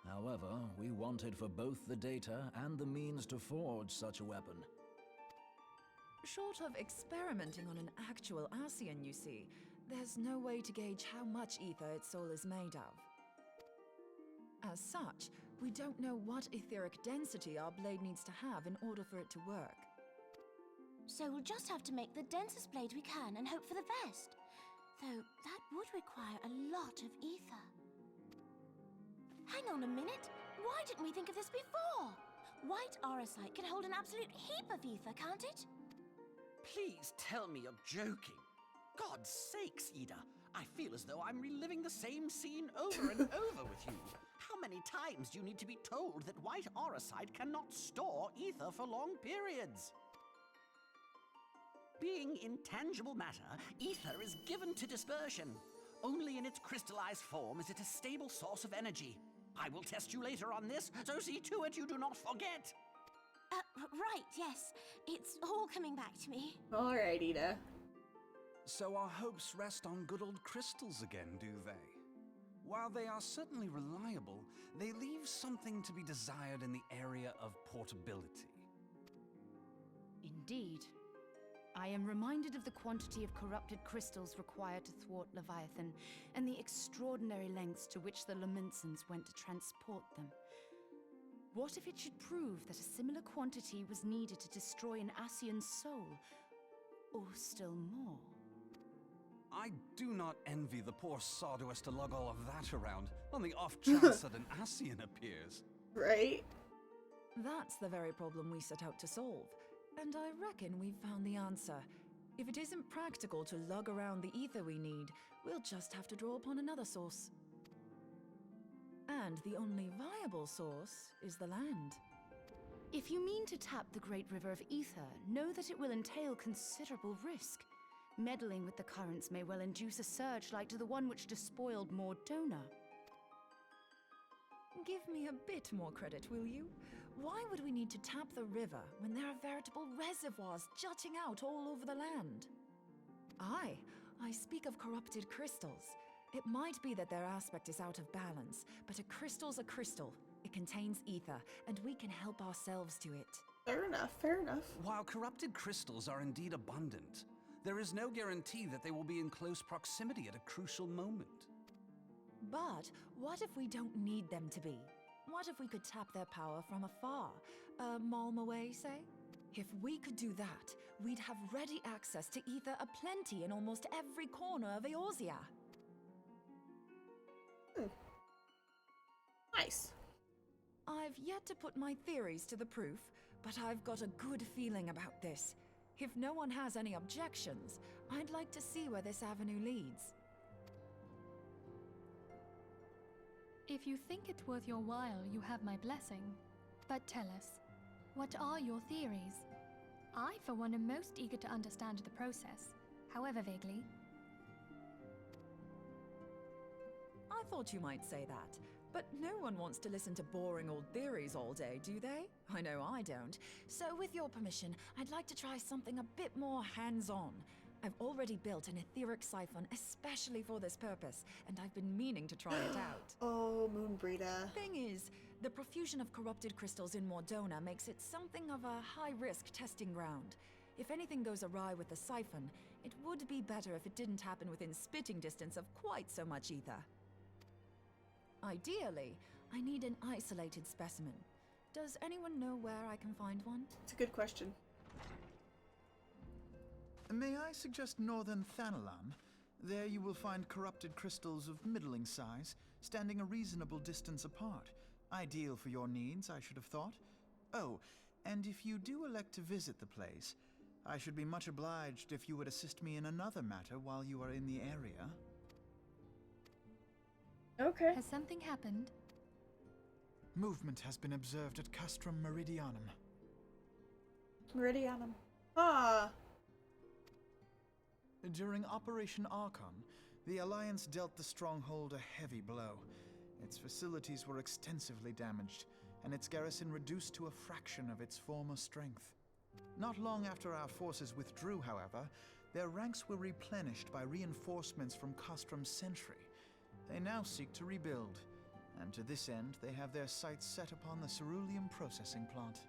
However, we wanted for both the data and the means to forge such a weapon. Short of experimenting on an actual Ascian, you see, there's no way to gauge how much ether its soul is made of. As such, we don't know what etheric density our blade needs to have in order for it to work. So we'll just have to make the densest blade we can and hope for the best. Though that would require a lot of ether. Hang on a minute! Why didn't we think of this before? White auracite can hold an absolute heap of ether, can't it? Please tell me you're joking. God's sakes, Ida. I feel as though I'm reliving the same scene over and over with you. How many times do you need to be told that white auracite cannot store ether for long periods? Being intangible matter, ether is given to dispersion. Only in its crystallized form is it a stable source of energy. I will test you later on this, so see to it you do not forget. Right, yes. It's all coming back to me. Alright, Ida. So our hopes rest on good old crystals again, do they? While they are certainly reliable, they leave something to be desired in the area of portability. Indeed. I am reminded of the quantity of corrupted crystals required to thwart Leviathan, and the extraordinary lengths to which the Laminsons went to transport them. What if it should prove that a similar quantity was needed to destroy an Ascian's soul? Or still more? I do not envy the poor sod who has to lug all of that around, on the off chance that an Ascian appears. Right? That's the very problem we set out to solve. And I reckon we've found the answer. If it isn't practical to lug around the ether we need, we'll just have to draw upon another source. And the only viable source is the land. If you mean to tap the Great River of Ether, know that it will entail considerable risk. Meddling with the currents may well induce a surge like to the one which despoiled Mordona. Give me a bit more credit, will you? Why would we need to tap the river when there are veritable reservoirs jutting out all over the land? Aye, I speak of corrupted crystals. It might be that their aspect is out of balance, but a crystal's a crystal. It contains ether, and we can help ourselves to it. Fair enough, fair enough. While corrupted crystals are indeed abundant, there is no guarantee that they will be in close proximity at a crucial moment. But what if we don't need them to be? What if we could tap their power from afar? A malm away, say? If we could do that, we'd have ready access to ether aplenty in almost every corner of Eorzea. Nice. I've yet to put my theories to the proof, but I've got a good feeling about this. If no one has any objections, I'd like to see where this avenue leads. If you think it's worth your while, you have my blessing. But tell us, what are your theories? I, for one, am most eager to understand the process, however vaguely. I thought you might say that, but no one wants to listen to boring old theories all day, do they? I know I don't. So with your permission, I'd like to try something a bit more hands-on. I've already built an etheric siphon especially for this purpose, and I've been meaning to try it out. Oh, Moonbreeder. Thing is, the profusion of corrupted crystals in Mordona makes it something of a high-risk testing ground. If anything goes awry with the siphon, it would be better if it didn't happen within spitting distance of quite so much ether. Ideally, I need an isolated specimen. Does anyone know where I can find one? It's a good question. May I suggest northern Thanalan? There you will find corrupted crystals of middling size, standing a reasonable distance apart. Ideal for your needs, I should have thought. Oh, and if you do elect to visit the place, I should be much obliged if you would assist me in another matter while you are in the area. Okay. Has something happened? Movement has been observed at Castrum Meridianum. Meridianum. Ah. During Operation Archon, the Alliance dealt the stronghold a heavy blow. Its facilities were extensively damaged, and its garrison reduced to a fraction of its former strength. Not long after our forces withdrew, however, their ranks were replenished by reinforcements from Castrum's sentry. They now seek to rebuild, and to this end they have their sights set upon the ceruleum processing plant.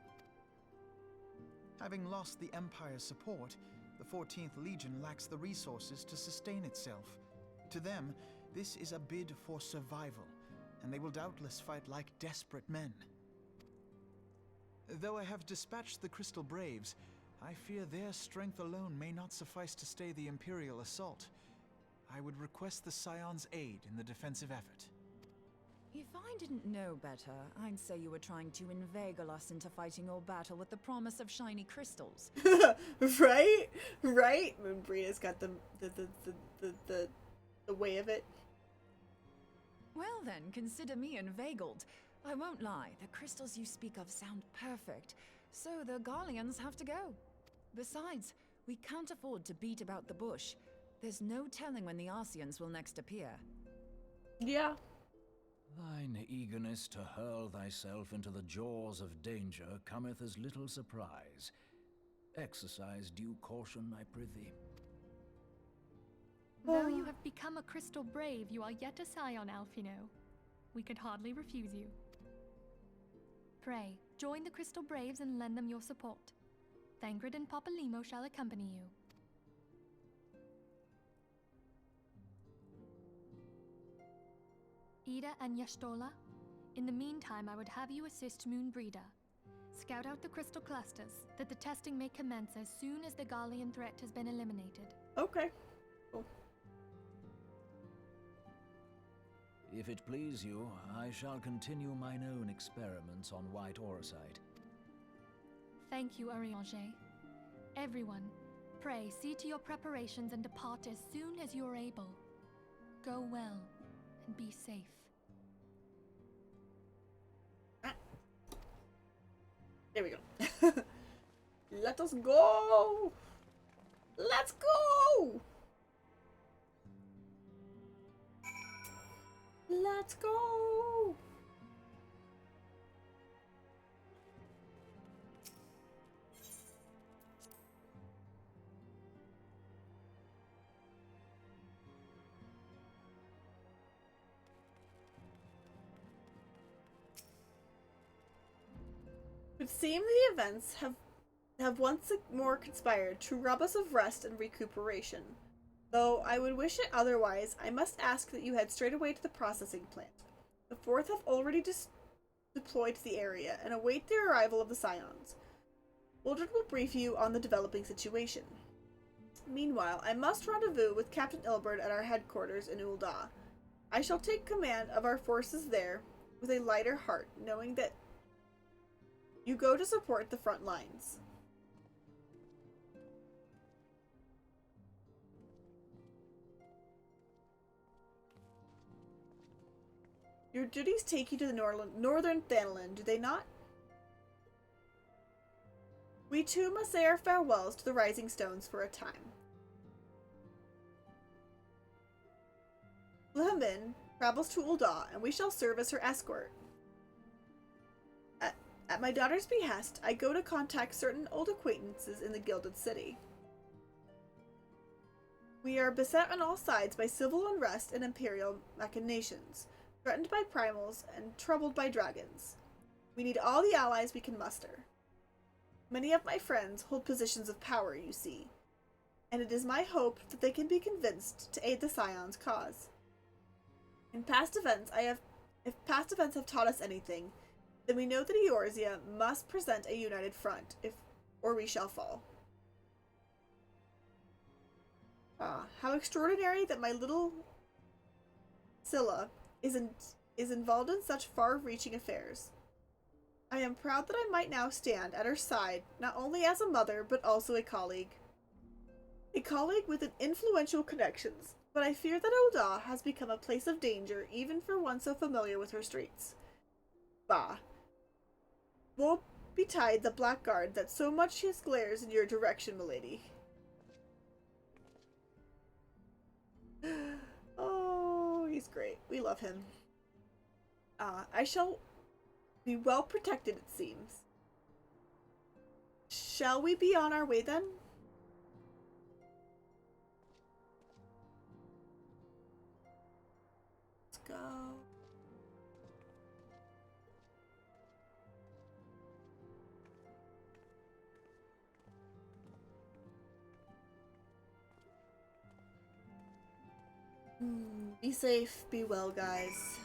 Having lost the Empire's support, the 14th Legion lacks the resources to sustain itself. To them, this is a bid for survival, and they will doubtless fight like desperate men. Though I have dispatched the Crystal Braves, I fear their strength alone may not suffice to stay the Imperial assault. I would request the Scion's aid in the defensive effort. If I didn't know better, I'd say you were trying to inveigle us into fighting your battle with the promise of shiny crystals. Right? Right? Moonbreeder's got the way of it. Well then, consider me inveigled. I won't lie, the crystals you speak of sound perfect, so the Garleans have to go. Besides, we can't afford to beat about the bush. There's no telling when the Arceans will next appear. Yeah. Thine eagerness to hurl thyself into the jaws of danger cometh as little surprise. Exercise due caution, I prithee. Though you have become a crystal brave, you are yet a scion, Alphino. We could hardly refuse you. Pray, join the Crystal Braves and lend them your support. Thangred and Papalymo shall accompany you. Ida and Y'shtola, in the meantime I would have you assist Moonbreeder. Scout out the crystal clusters, that the testing may commence as soon as the Garlean threat has been eliminated. Okay. Cool. If it please you, I shall continue mine own experiments on white orosite. Thank you, Arianger. Everyone, pray see to your preparations and depart as soon as you are able. Go well, and be safe. There we go. Let us go! Let's go! Let's go! would seem the events have once more conspired to rob us of rest and recuperation. Though I would wish it otherwise, I must ask that you head straight away to the processing plant. The Fourth have already deployed to the area and await the arrival of the Scions. Wildred will brief you on the developing situation. Meanwhile, I must rendezvous with Captain Ilberd at our headquarters in Ul'dah. I shall take command of our forces there with a lighter heart, knowing that you go to support the front lines. Your duties take you to the northern Thanalan, do they not? We too must say our farewells to the Rising Stones for a time. Lehamin travels to Ul'dah, and we shall serve as her escort. At my daughter's behest, I go to contact certain old acquaintances in the Gilded City. We are beset on all sides by civil unrest and imperial machinations, threatened by primals and troubled by dragons. We need all the allies we can muster. Many of my friends hold positions of power, you see, and it is my hope that they can be convinced to aid the Scion's cause. If past events have taught us anything, then we know that Eorzea must present a united front, or we shall fall. How extraordinary that my little Scylla is involved in such far-reaching affairs. I am proud that I might now stand at her side, not only as a mother, but also a colleague. A colleague with influential connections, but I fear that Ul'dah has become a place of danger even for one so familiar with her streets. Bah. Woe betide the blackguard that so much his glares in your direction, milady. Oh, he's great. We love him. I shall be well protected, it seems. Shall we be on our way then? Let's go. Be safe, be well, guys.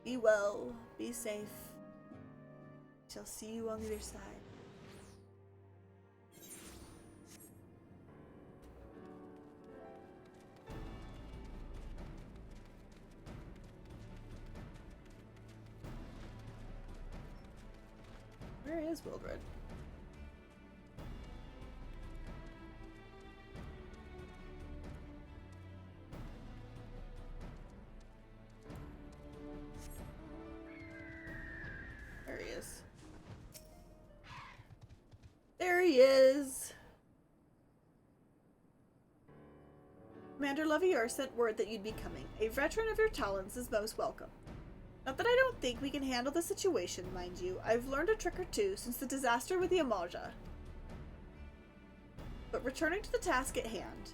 Be well, be safe. Shall see you on the other side. Where is Wildred? There he is. There he is! Commander Levier sent word that you'd be coming. A veteran of your talents is most welcome. Not that I don't think we can handle the situation, mind you. I've learned a trick or two since the disaster with the Amalja. But returning to the task at hand.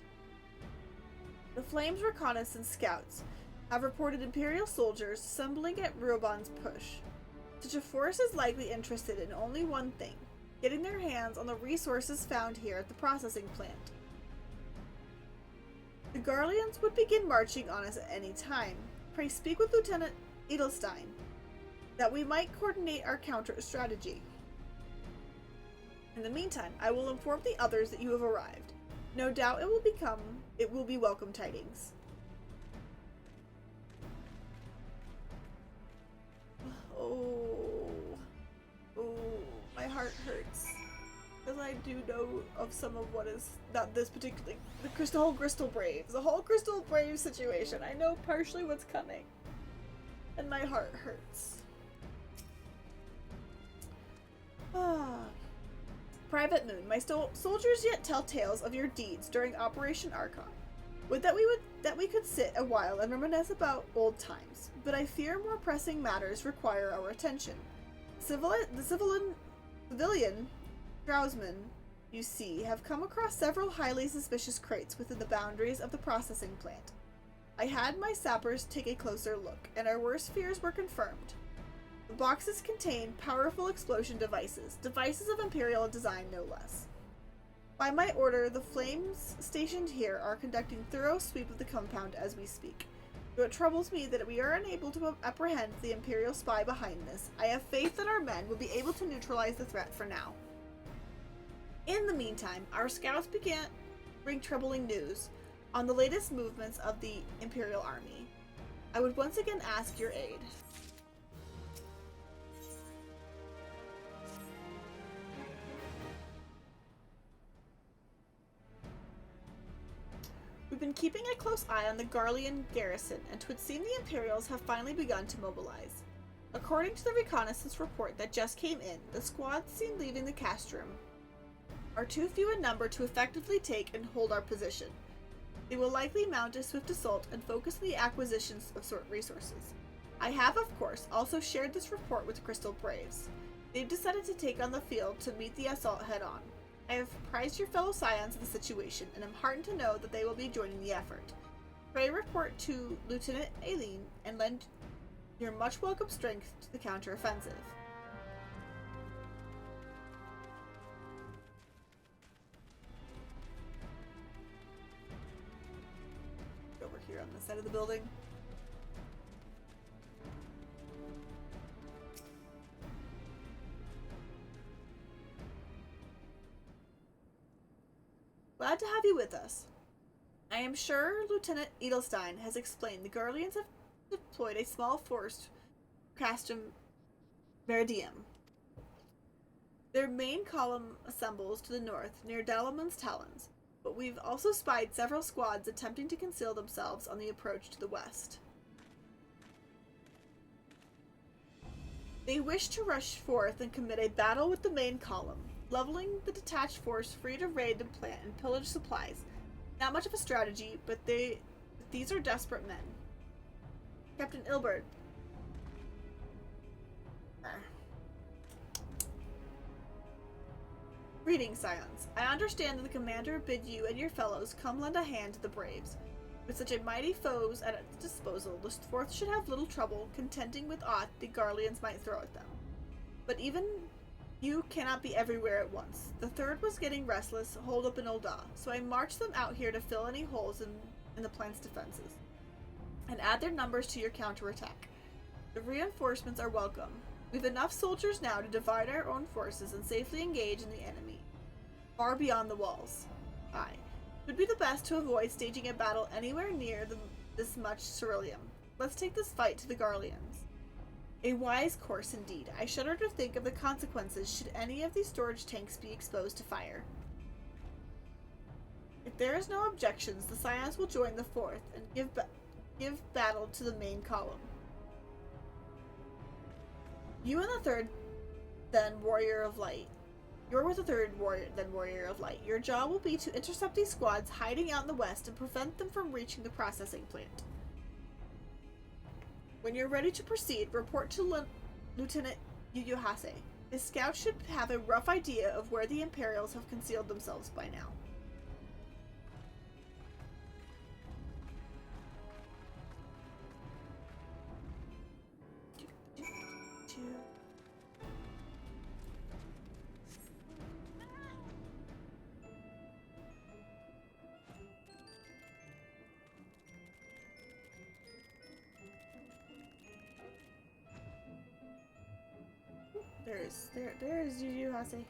The Flames reconnaissance scouts have reported Imperial soldiers assembling at Ruoban's push. Such a force is likely interested in only one thing, getting their hands on the resources found here at the processing plant. The Garleans would begin marching on us at any time. Pray speak with Lieutenant Edelstein, that we might coordinate our counter strategy. In the meantime, I will inform the others that you have arrived. No doubt it will be welcome tidings. My heart hurts. Because I do know of some of what is, not this particularly, the whole Crystal Braves. The whole Crystal Braves situation. I know partially what's coming. And my heart hurts. Private Moon, my soldiers yet tell tales of your deeds during Operation Archon. Would that we could sit a while and reminisce about old times, but I fear more pressing matters require our attention. The civilian Drousman, you see, have come across several highly suspicious crates within the boundaries of the processing plant. I had my sappers take a closer look, and our worst fears were confirmed. The boxes contain powerful explosion devices of Imperial design no less. By my order, the flames stationed here are conducting thorough sweep of the compound as we speak. Though it troubles me that we are unable to apprehend the Imperial spy behind this, I have faith that our men will be able to neutralize the threat for now. In the meantime, our scouts began to bring troubling news on the latest movements of the Imperial army. I would once again ask your aid. We've been keeping a close eye on the Garlean garrison, and 'twould seem the Imperials have finally begun to mobilize. According to the reconnaissance report that just came in, the squads seen leaving the castrum are too few in number to effectively take and hold our position. They will likely mount a swift assault and focus on the acquisitions of resources. I have, of course, also shared this report with Crystal Braves. They've decided to take on the field to meet the assault head-on. I have apprised your fellow scions of the situation, and am heartened to know that they will be joining the effort. Pray report to Lieutenant Aileen and lend your much welcome strength to the counter-offensive. Over here on this side of the building. Glad to have you with us. I am sure Lieutenant Edelstein has explained the Garleans have deployed a small force to Castrum Meridium. Their main column assembles to the north near Dalaman's Talons, but we've also spied several squads attempting to conceal themselves on the approach to the west. They wish to rush forth and commit a battle with the main column, leveling the detached force free to raid the plant and pillage supplies. Not much of a strategy, but these are desperate men. Captain Ilbert. Greetings, Scions. I understand that the commander bid you and your fellows come lend a hand to the Braves. With such a mighty foes at its disposal, the Fourth should have little trouble contending with aught the Garleans might throw at them. But even you cannot be everywhere at once. The Third was getting restless, holed up in Ul'dah, so I marched them out here to fill any holes in the plant's defenses, and add their numbers to your counterattack. The reinforcements are welcome. We've enough soldiers now to divide our own forces and safely engage in the enemy, far beyond the walls. Aye, it would be the best to avoid staging a battle anywhere near this much ceruleum. Let's take this fight to the Garleans. A wise course indeed. I shudder to think of the consequences should any of these storage tanks be exposed to fire. If there is no objections, the Scions will join the Fourth and give battle to the main column. You and the Third, then Warrior of Light. You're with the Third Warrior, then Warrior of Light. Your job will be to intercept these squads hiding out in the west and prevent them from reaching the processing plant. When you're ready to proceed, report to Lieutenant Yuyuhase. His scouts should have a rough idea of where the Imperials have concealed themselves by now. There's Yuyuhase.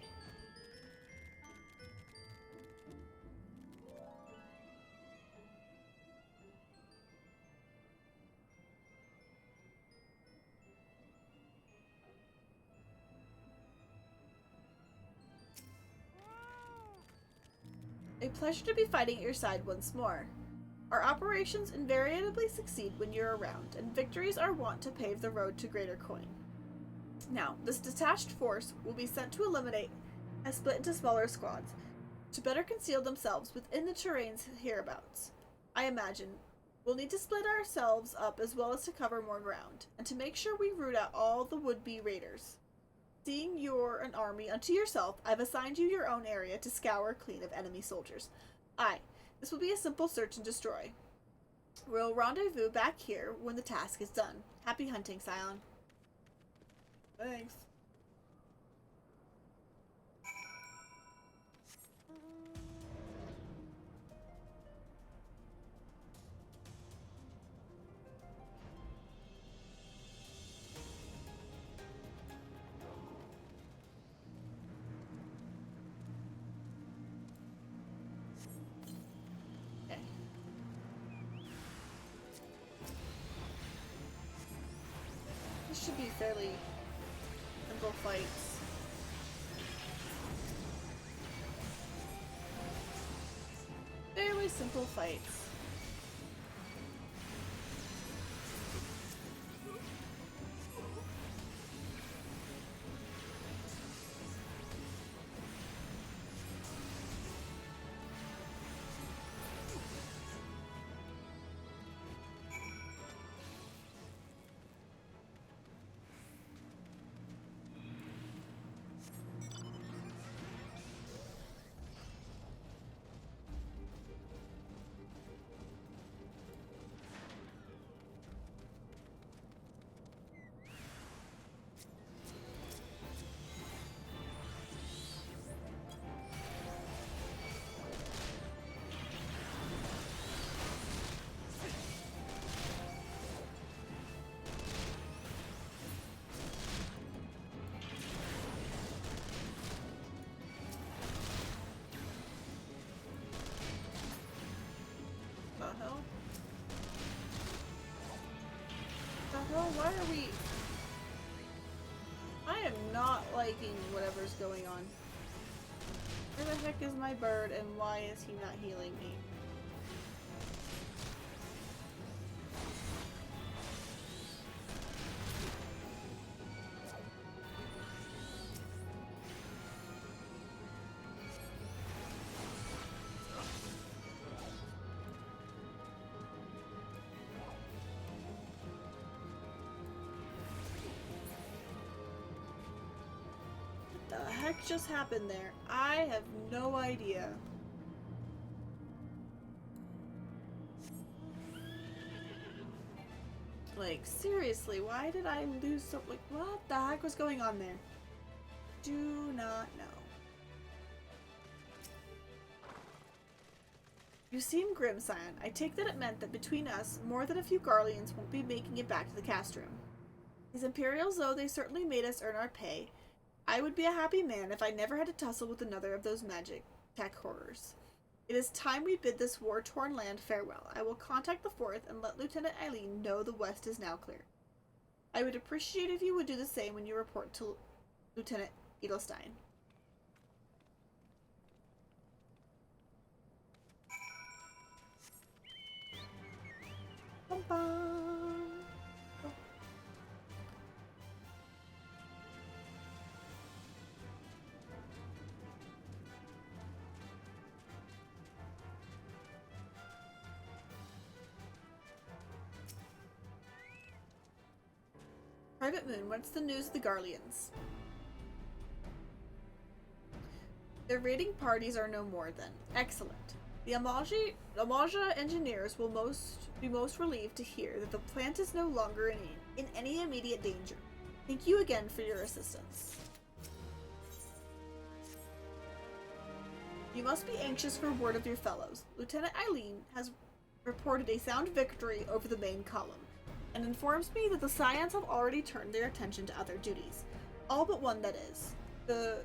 A pleasure to be fighting at your side once more. Our operations invariably succeed when you're around, and victories are wont to pave the road to greater coin. Now, this detached force will be sent to eliminate and split into smaller squads, to better conceal themselves within the terrains hereabouts. I imagine we'll need to split ourselves up as well as to cover more ground, and to make sure we root out all the would-be raiders. Seeing you're an army unto yourself, I've assigned you your own area to scour clean of enemy soldiers. Aye, this will be a simple search and destroy. We'll rendezvous back here when the task is done. Happy hunting, Scion. Thanks. Okay. This should be fairly simple fights. Fairly simple fights. Why are we... I am not liking whatever's going on. Where the heck is my bird and why is he not healing me? What the heck just happened there? I have no idea. Like, seriously, why did I lose so... Like, what the heck was going on there? Do not know. You seem grim, Scion. I take that it meant that between us, more than a few Garleans won't be making it back to the cast room. As Imperials, though, they certainly made us earn our pay. I would be a happy man if I never had to tussle with another of those magic tech horrors. It is time we bid this war-torn land farewell. I will contact the Fourth and let Lieutenant Eileen know the West is now clear. I would appreciate if you would do the same when you report to Lieutenant Edelstein. Bum bum. Oh. Private Moon, what's the news of the Garleans? Their raiding parties are no more then. Excellent. The Amaja engineers will be most relieved to hear that the plant is no longer in any immediate danger. Thank you again for your assistance. You must be anxious for word of your fellows. Lieutenant Eileen has reported a sound victory over the main column, and informs me that the Scions have already turned their attention to other duties. All but one, that is. The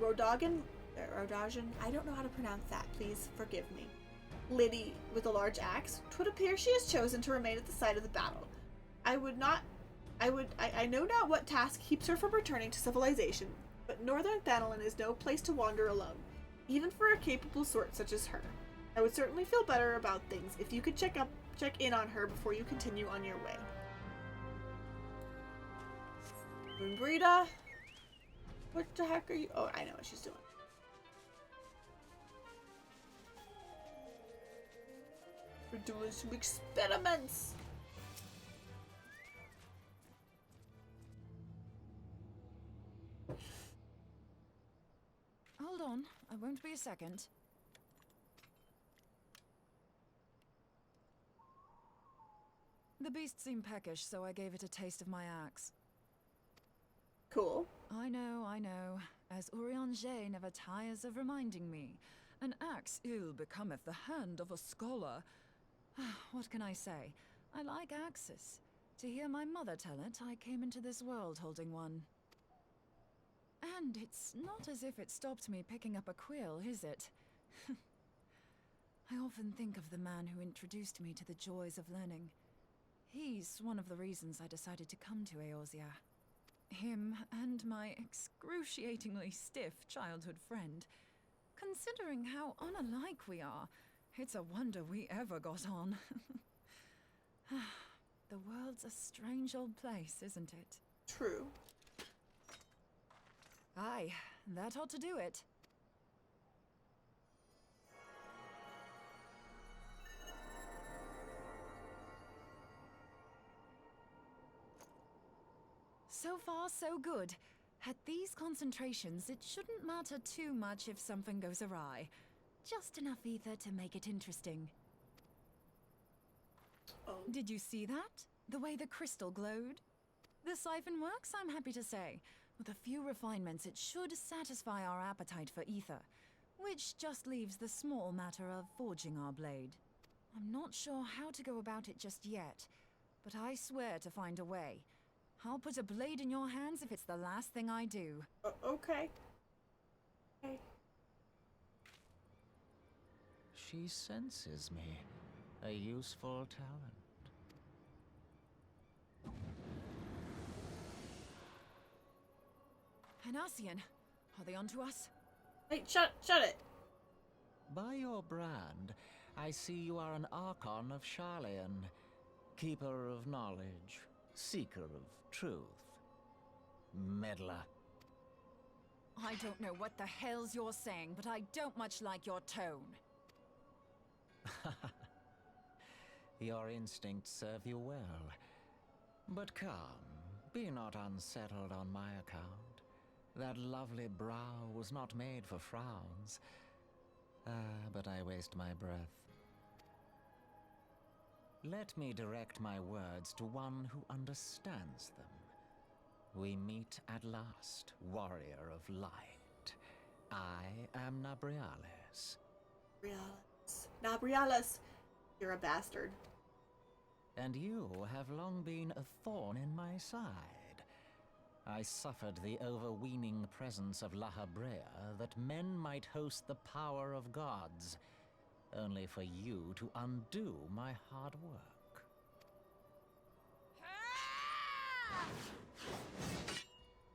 Rodagan, I don't know how to pronounce that, please forgive me. Lady with a large axe. 'Twould appear she has chosen to remain at the site of the battle. I know not what task keeps her from returning to civilization, but Northern Thanolin is no place to wander alone, even for a capable sort such as her. I would certainly feel better about things if you could check in on her before you continue on your way. Moonbrita? What the heck are you? Oh, I know what she's doing. We're doing some experiments. Hold on, I won't be a second. The beast seemed peckish, so I gave it a taste of my axe. Cool. I know, as Urianger never tires of reminding me. An axe ill becometh the hand of a scholar. What can I say? I like axes. To hear my mother tell it, I came into this world holding one. And it's not as if it stopped me picking up a quill, is it? I often think of the man who introduced me to the joys of learning. He's one of the reasons I decided to come to Eorzea. Him and my excruciatingly stiff childhood friend. Considering how unalike we are, it's a wonder we ever got on. The world's a strange old place, isn't it? True. Aye, that ought to do it. So far, so good. At these concentrations, it shouldn't matter too much if something goes awry. Just enough ether to make it interesting. Oh. Did you see that? The way the crystal glowed? The siphon works, I'm happy to say. With a few refinements, it should satisfy our appetite for ether, which just leaves the small matter of forging our blade. I'm not sure how to go about it just yet, but I swear to find a way. I'll put a blade in your hands if it's the last thing I do. Okay. Okay. She senses me. A useful talent. Hanassian, are they onto us? Hey, shut it. By your brand, I see you are an Archon of Sharlayan, keeper of knowledge, seeker of truth. Meddler. I don't know what the hell's you're saying, but I don't much like your tone. Your instincts serve you well. But come, be not unsettled on my account. That lovely brow was not made for frowns. But I waste my breath. Let me direct my words to one who understands them. We meet at last, warrior of light. I am Nabriales. Nabriales. You're a bastard. And you have long been a thorn in my side. I suffered the overweening presence of La Habrea that men might host the power of gods, only for you to undo my hard work.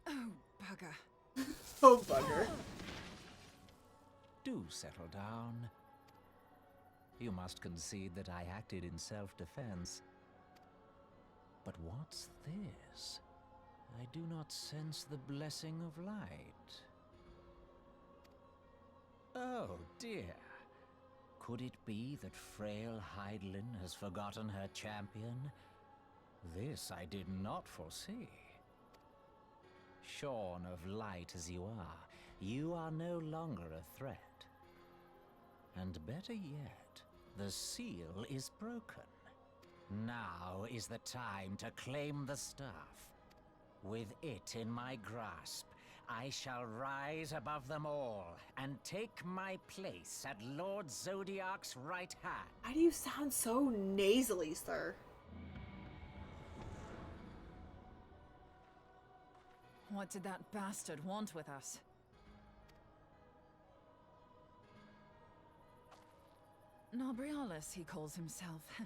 Oh, bugger. Oh, bugger. Do settle down. You must concede that I acted in self-defense. But what's this? I do not sense the blessing of light. Oh, dear. Could it be that frail Hydelin has forgotten her champion? This I did not foresee. Shorn of light as you are no longer a threat. And better yet, the seal is broken. Now is the time to claim the staff. With it in my grasp, I shall rise above them all and take my place at Lord Zodiac's right hand. Why do you sound so nasally, sir? What did that bastard want with us? Nabriales, he calls himself.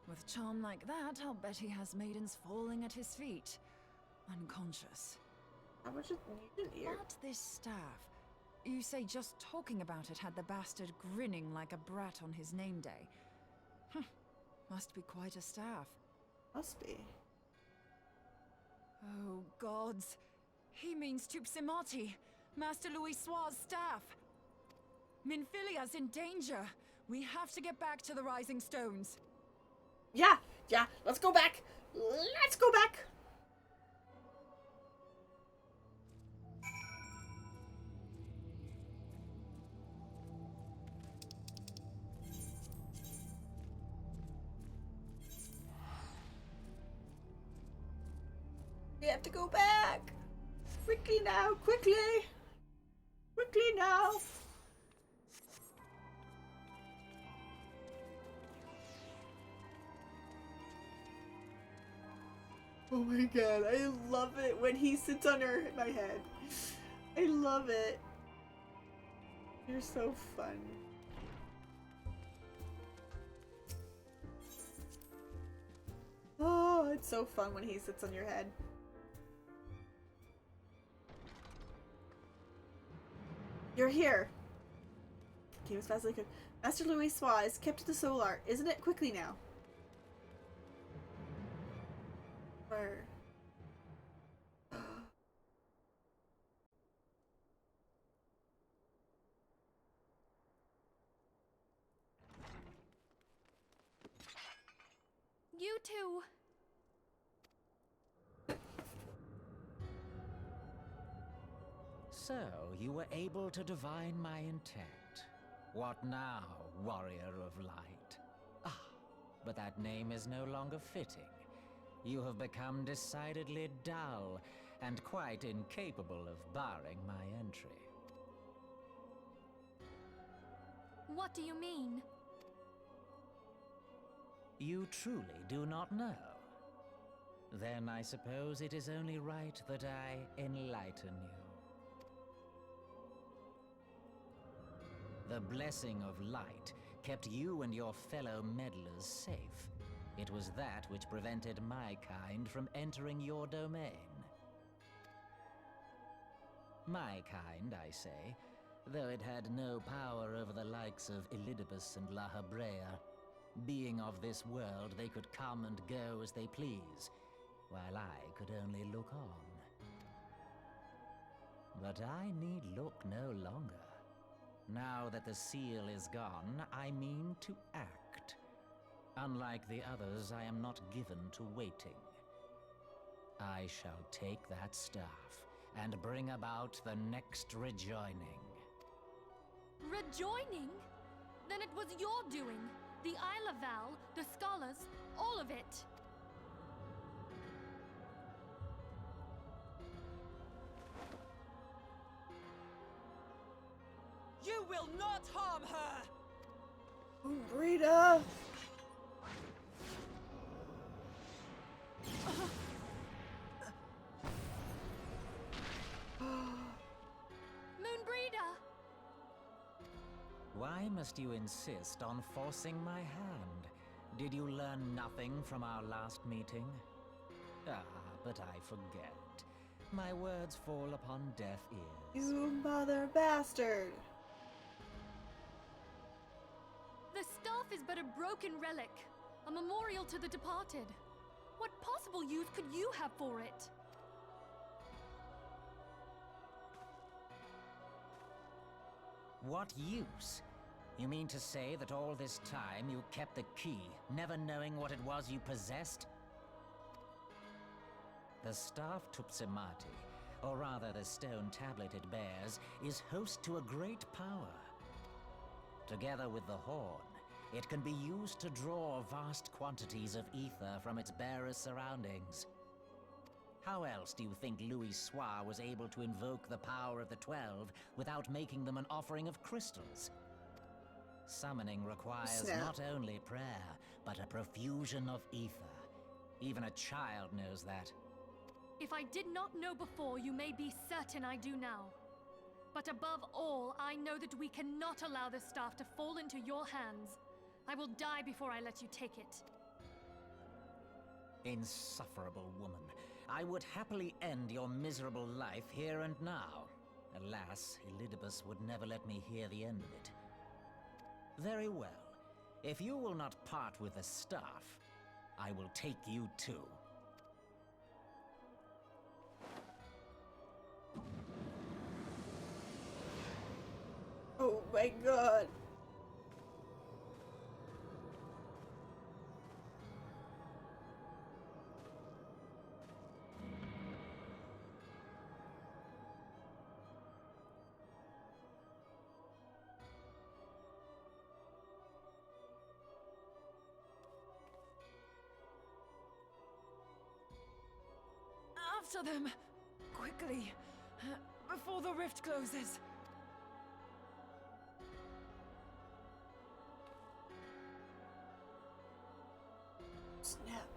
With charm like that, I'll bet he has maidens falling at his feet. Unconscious. How much you didn't hear? But this staff. You say just talking about it had the bastard grinning like a brat on his name day. Must be quite a staff. Must be. Oh, gods. He means Tupsimati, Master Louis Soir's staff. Minfilia's in danger. We have to get back to the Rising Stones. Yeah, let's go back. Let's go back. We have to go back! Quickly now! Quickly! Quickly now! Oh my god, I love it when he sits on my head. I love it. You're so fun. Oh, it's so fun when he sits on your head. You're here. Came as fast as I could. Master Louis Sois is kept to the Solar, isn't it? Quickly now. Where? You two. So, you were able to divine my intent. What now, warrior of light? Ah, but that name is no longer fitting. You have become decidedly dull, and quite incapable of barring my entry. What do you mean? You truly do not know? Then I suppose it is only right that I enlighten you. The blessing of light kept you and your fellow meddlers safe. It was that which prevented my kind from entering your domain. My kind, I say, though it had no power over the likes of Elidibus and La Habrea. Being of this world, they could come and go as they please, while I could only look on. But I need look no longer. Now that the seal is gone, I mean to act. Unlike the others, I am not given to waiting. I shall take that staff and bring about the next rejoining. Rejoining? Then it was your doing. The Isle of Val, the scholars, all of it. You will not harm her! Rita! Moonbreeder! Why must you insist on forcing my hand? Did you learn nothing from our last meeting? Ah, but I forget. My words fall upon deaf ears. You mother bastard! The staff is but a broken relic, a memorial to the departed. What possible use could you have for it? What use? You mean to say that all this time you kept the key, never knowing what it was you possessed? The staff Tupsimati, or rather the stone tablet it bears, is host to a great power. Together with the horn, it can be used to draw vast quantities of ether from its bearer's surroundings. How else do you think Louis Sois was able to invoke the power of the 12 without making them an offering of crystals? Summoning requires not only prayer, but a profusion of ether. Even a child knows that. If I did not know before, you may be certain I do now. But above all, I know that we cannot allow this staff to fall into your hands. I will die before I let you take it. Insufferable woman. I would happily end your miserable life here and now. Alas, Elidibus would never let me hear the end of it. Very well. If you will not part with the staff, I will take you too. Oh my god. Alter them! Quickly! Before the rift closes! Snap.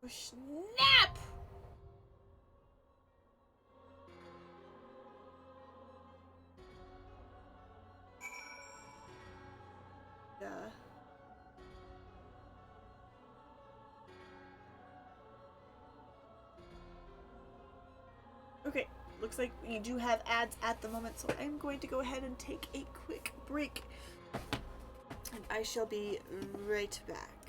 Oh, snap! Duh. Okay, looks like we do have ads at the moment, so I'm going to go ahead and take a quick break. And I shall be right back.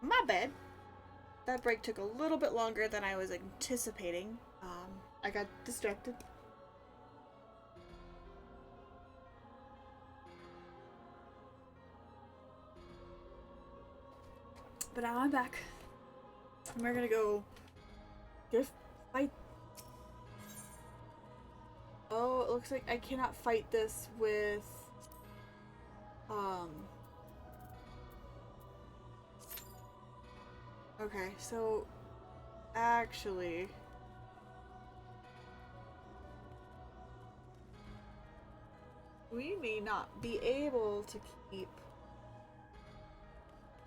My bad. That break took a little bit longer than I was anticipating. I got distracted. But now I'm back. And we're gonna go fight. Oh, it looks like I cannot fight this with okay, so actually we may not be able to keep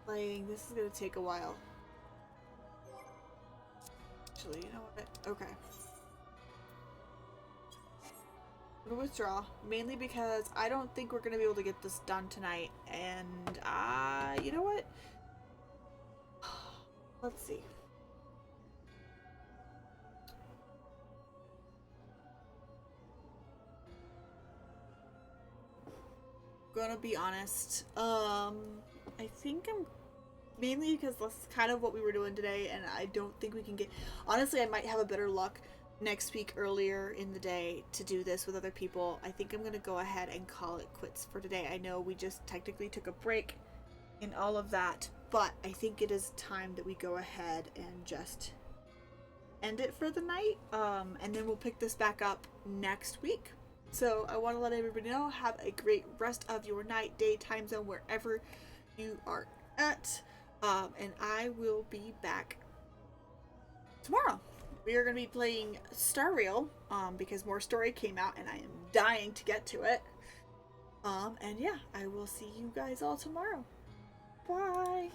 playing. This is gonna take a while. Actually, you know what? Okay. I'm gonna withdraw, mainly because I don't think we're gonna be able to get this done tonight, and you know what? Let's see. Gonna be honest. I think I'm mainly because that's kind of what we were doing today, and I don't think we can get. Honestly, I might have a better luck next week earlier in the day to do this with other people. I think I'm gonna go ahead and call it quits for today. I know we just technically took a break in all of that, but I think it is time that we go ahead and just end it for the night, and then we'll pick this back up next week. So I want to let everybody know, have a great rest of your night, day, time zone, wherever you are at, and I will be back tomorrow. We are going to be playing Star Rail, because more story came out and I am dying to get to it. And yeah, I will see you guys all tomorrow. Bye!